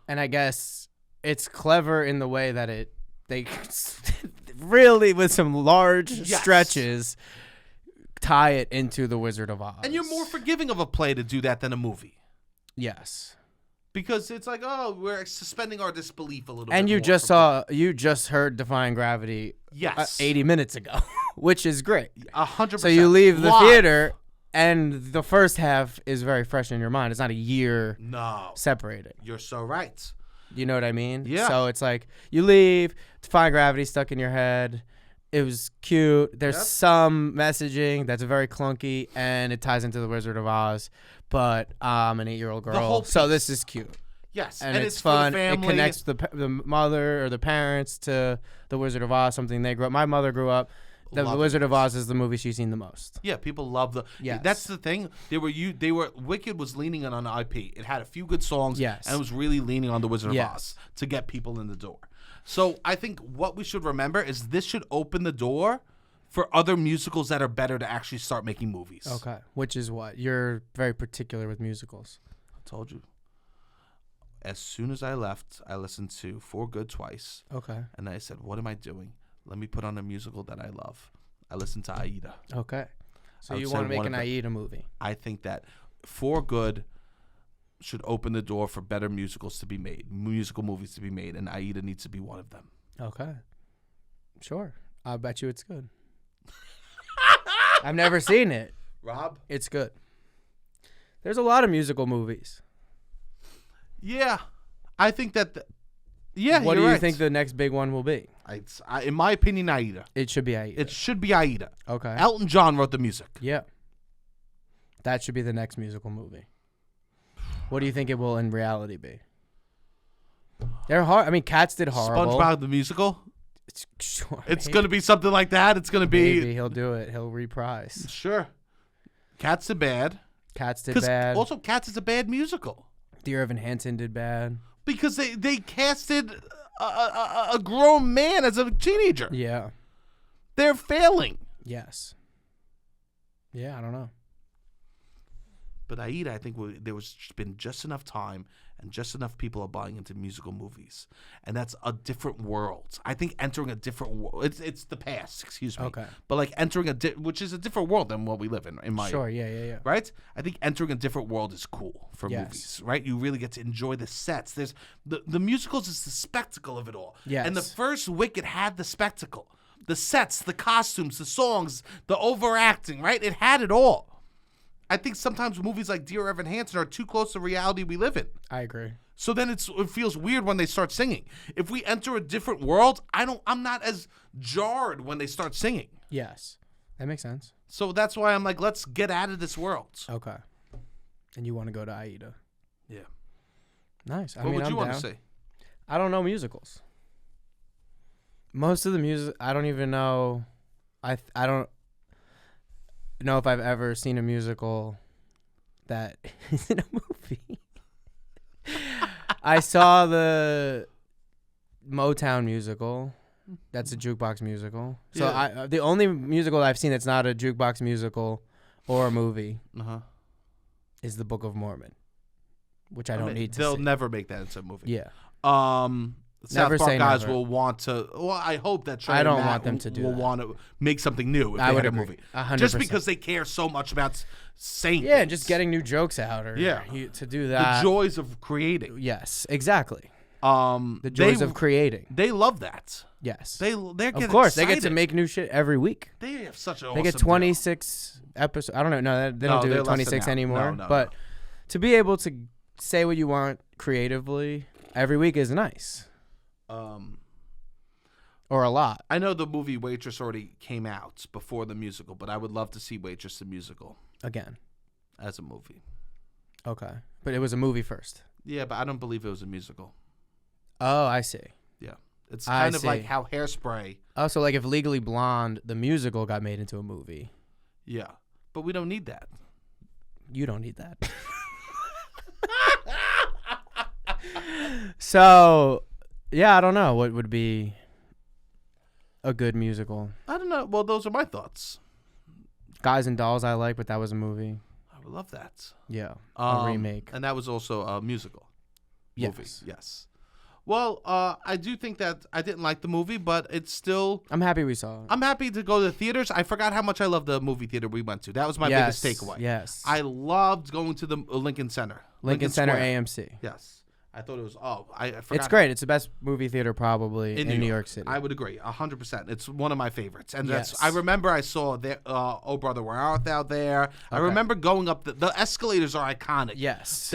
[SPEAKER 2] And I guess it's clever in the way that they really, with some large stretches, tie it into The Wizard of Oz.
[SPEAKER 1] And you're more forgiving of a play to do that than a movie.
[SPEAKER 2] Yes.
[SPEAKER 1] Because it's like, we're suspending our disbelief a little bit.
[SPEAKER 2] And you just heard Defying Gravity 80 minutes ago, which is great.
[SPEAKER 1] 100%.
[SPEAKER 2] So you leave the theater, and the first half is very fresh in your mind. It's not a year separated.
[SPEAKER 1] You're so right.
[SPEAKER 2] You know what I mean?
[SPEAKER 1] Yeah.
[SPEAKER 2] So it's like you leave, Defying Gravity stuck in your head. It was cute. There's some messaging that's very clunky, and it ties into The Wizard of Oz. But I'm an 8-year-old girl, so this is cute.
[SPEAKER 1] Yes,
[SPEAKER 2] and it's fun. It connects the mother or the parents to The Wizard of Oz, something they grew up. My mother grew up The Wizard of Oz is the movie she's seen the most.
[SPEAKER 1] Yeah, people love the.
[SPEAKER 2] Yes.
[SPEAKER 1] That's the thing. They were Wicked was leaning on the IP. It had a few good songs.
[SPEAKER 2] Yes.
[SPEAKER 1] And it was really leaning on the Wizard of Oz to get people in the door. So I think what we should remember is this should open the door for other musicals that are better to actually start making movies.
[SPEAKER 2] Okay. Which is what? You're very particular with musicals.
[SPEAKER 1] I told you. As soon as I left, I listened to For Good twice.
[SPEAKER 2] Okay.
[SPEAKER 1] And I said, what am I doing? Let me put on a musical that I love. I listened to Aida.
[SPEAKER 2] Okay. So you want to make an Aida movie?
[SPEAKER 1] I think that For Good should open the door for better musicals to be made, musical movies to be made, and Aida needs to be one of them.
[SPEAKER 2] Okay. Sure. I'll bet you it's good. I've never seen it.
[SPEAKER 1] Rob?
[SPEAKER 2] It's good. There's a lot of musical movies.
[SPEAKER 1] Yeah. I think that... Yeah,
[SPEAKER 2] what do you think the next big one will be?
[SPEAKER 1] In my opinion, Aida.
[SPEAKER 2] It should be Aida.
[SPEAKER 1] It should be Aida.
[SPEAKER 2] Okay.
[SPEAKER 1] Elton John wrote the music.
[SPEAKER 2] Yeah. That should be the next musical movie. What do you think it will in reality be? They're hard. I mean, Cats did horrible.
[SPEAKER 1] SpongeBob the musical?
[SPEAKER 2] Sure.
[SPEAKER 1] It's going to be something like that. It's going to be...
[SPEAKER 2] Maybe he'll do it. He'll reprise.
[SPEAKER 1] Sure. Cats did bad.
[SPEAKER 2] Cats did bad.
[SPEAKER 1] Also, Cats is a bad musical.
[SPEAKER 2] Dear Evan Hansen did bad.
[SPEAKER 1] Because they casted a grown man as a teenager.
[SPEAKER 2] Yeah.
[SPEAKER 1] They're failing.
[SPEAKER 2] Yes. Yeah, I don't know.
[SPEAKER 1] But Aida, I think there was been just enough time and just enough people are buying into musical movies. And that's a different world. I think entering a different world, it's the past, excuse me.
[SPEAKER 2] Okay.
[SPEAKER 1] But like entering which is a different world than what we live in my
[SPEAKER 2] Sure, yeah.
[SPEAKER 1] Right? I think entering a different world is cool for movies, right? You really get to enjoy the sets. There's the musicals is the spectacle of it all.
[SPEAKER 2] Yes.
[SPEAKER 1] And the first Wicked had the spectacle. The sets, the costumes, the songs, the overacting, right? It had it all. I think sometimes movies like Dear Evan Hansen are too close to reality we live in.
[SPEAKER 2] I agree.
[SPEAKER 1] So then it feels weird when they start singing. If we enter a different world, I'm not as jarred when they start singing.
[SPEAKER 2] Yes. That makes sense.
[SPEAKER 1] So that's why I'm like, let's get out of this world.
[SPEAKER 2] Okay. And you want to go to Aida.
[SPEAKER 1] Yeah.
[SPEAKER 2] Nice.
[SPEAKER 1] What would you want to say?
[SPEAKER 2] I don't know musicals. Most of the music, I don't even know. I don't know if I've ever seen a musical that isn't a movie. I saw the Motown musical. That's a jukebox musical. So
[SPEAKER 1] Yeah.
[SPEAKER 2] the only musical I've seen that's not a jukebox musical or a movie is the Book of Mormon, which I don't need to
[SPEAKER 1] They'll
[SPEAKER 2] see.
[SPEAKER 1] never make that into a movie.
[SPEAKER 2] Yeah.
[SPEAKER 1] South Park guys
[SPEAKER 2] never.
[SPEAKER 1] will want to. Well, I hope that
[SPEAKER 2] I don't
[SPEAKER 1] Matt
[SPEAKER 2] want them to do
[SPEAKER 1] will
[SPEAKER 2] that.
[SPEAKER 1] want to make something new if
[SPEAKER 2] I
[SPEAKER 1] they
[SPEAKER 2] would
[SPEAKER 1] had a
[SPEAKER 2] agree.
[SPEAKER 1] movie.
[SPEAKER 2] 100%.
[SPEAKER 1] Just because they care so much about saying
[SPEAKER 2] Yeah,
[SPEAKER 1] things.
[SPEAKER 2] just getting new jokes out or to do that.
[SPEAKER 1] The joys of creating.
[SPEAKER 2] Yes, exactly.
[SPEAKER 1] The
[SPEAKER 2] joys of creating.
[SPEAKER 1] They love that.
[SPEAKER 2] Yes.
[SPEAKER 1] They're
[SPEAKER 2] Of course,
[SPEAKER 1] excited.
[SPEAKER 2] they get to make new shit every week.
[SPEAKER 1] They have such an
[SPEAKER 2] They
[SPEAKER 1] awesome
[SPEAKER 2] get 26 episodes. I don't know. No, they don't
[SPEAKER 1] No,
[SPEAKER 2] do
[SPEAKER 1] they're less than
[SPEAKER 2] 26
[SPEAKER 1] that.
[SPEAKER 2] anymore.
[SPEAKER 1] No.
[SPEAKER 2] But to be able to say what you want creatively every week is nice. Or a lot.
[SPEAKER 1] I know the movie Waitress already came out before the musical, but I would love to see Waitress the musical
[SPEAKER 2] Again.
[SPEAKER 1] as a movie.
[SPEAKER 2] Okay. But it was a movie first.
[SPEAKER 1] Yeah, but I don't believe it was a musical.
[SPEAKER 2] Oh, I see.
[SPEAKER 1] Yeah. It's kind of
[SPEAKER 2] see.
[SPEAKER 1] like how Hairspray.
[SPEAKER 2] Oh, so like if Legally Blonde, the musical, got made into a movie.
[SPEAKER 1] Yeah. But we don't need that.
[SPEAKER 2] You don't need that. So, yeah, I don't know what would be a good musical.
[SPEAKER 1] I don't know. Well, those are my thoughts.
[SPEAKER 2] Guys and Dolls I like, but that was a movie.
[SPEAKER 1] I would love that.
[SPEAKER 2] Yeah, a remake.
[SPEAKER 1] And that was also a musical movie.
[SPEAKER 2] Yes.
[SPEAKER 1] Yes. Well, I do think that I didn't like the movie, but it's still...
[SPEAKER 2] I'm happy we saw it.
[SPEAKER 1] I'm happy to go to the theaters. I forgot how much I love the movie theater we went to. That was my biggest takeaway.
[SPEAKER 2] Yes.
[SPEAKER 1] I loved going to the Lincoln Center.
[SPEAKER 2] Lincoln Center
[SPEAKER 1] Square.
[SPEAKER 2] AMC.
[SPEAKER 1] Yes. I thought it was... I forgot.
[SPEAKER 2] It's great. It's the best movie theater probably in New York City.
[SPEAKER 1] I would agree. 100%. It's one of my favorites. And
[SPEAKER 2] Yes.
[SPEAKER 1] I remember I saw Oh Brother, Where Art Thou there. I remember going up... The escalators are iconic.
[SPEAKER 2] Yes.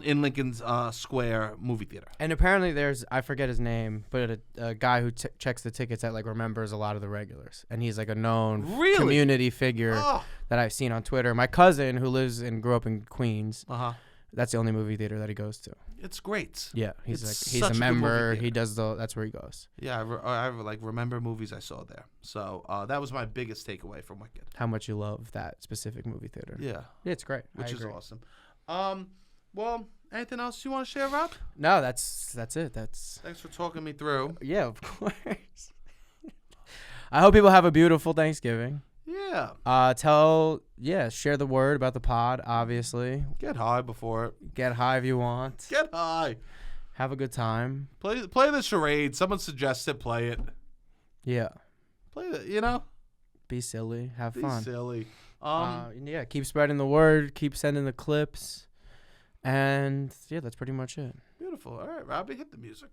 [SPEAKER 1] In Lincoln's Square movie theater.
[SPEAKER 2] And apparently there's, I forget his name, but a guy who checks the tickets that like remembers a lot of the regulars. And he's like a known community figure that I've seen on Twitter. My cousin who lives and grew up in Queens, That's the only movie theater that he goes to.
[SPEAKER 1] It's great.
[SPEAKER 2] Yeah, he's
[SPEAKER 1] It's
[SPEAKER 2] a
[SPEAKER 1] such a good
[SPEAKER 2] member.
[SPEAKER 1] movie
[SPEAKER 2] He does that's where he goes.
[SPEAKER 1] Yeah, I like remember movies I saw there. So that was my biggest takeaway from Wicked.
[SPEAKER 2] How much you love that specific movie theater.
[SPEAKER 1] Yeah,
[SPEAKER 2] it's great.
[SPEAKER 1] Which is awesome. Well, anything else you want to share, Rob?
[SPEAKER 2] No, that's it.
[SPEAKER 1] Thanks for talking me through.
[SPEAKER 2] Yeah, of course. I hope people have a beautiful Thanksgiving.
[SPEAKER 1] Yeah.
[SPEAKER 2] Share the word about the pod, obviously.
[SPEAKER 1] Get high before it.
[SPEAKER 2] Get high if you want.
[SPEAKER 1] Get high.
[SPEAKER 2] Have a good time.
[SPEAKER 1] Play the charade. Someone suggested play it.
[SPEAKER 2] Yeah.
[SPEAKER 1] Play it,
[SPEAKER 2] Be silly. Have fun.
[SPEAKER 1] Be silly.
[SPEAKER 2] Keep spreading the word. Keep sending the clips. And, yeah, that's pretty much it.
[SPEAKER 1] Beautiful. All right, Robbie, hit the music.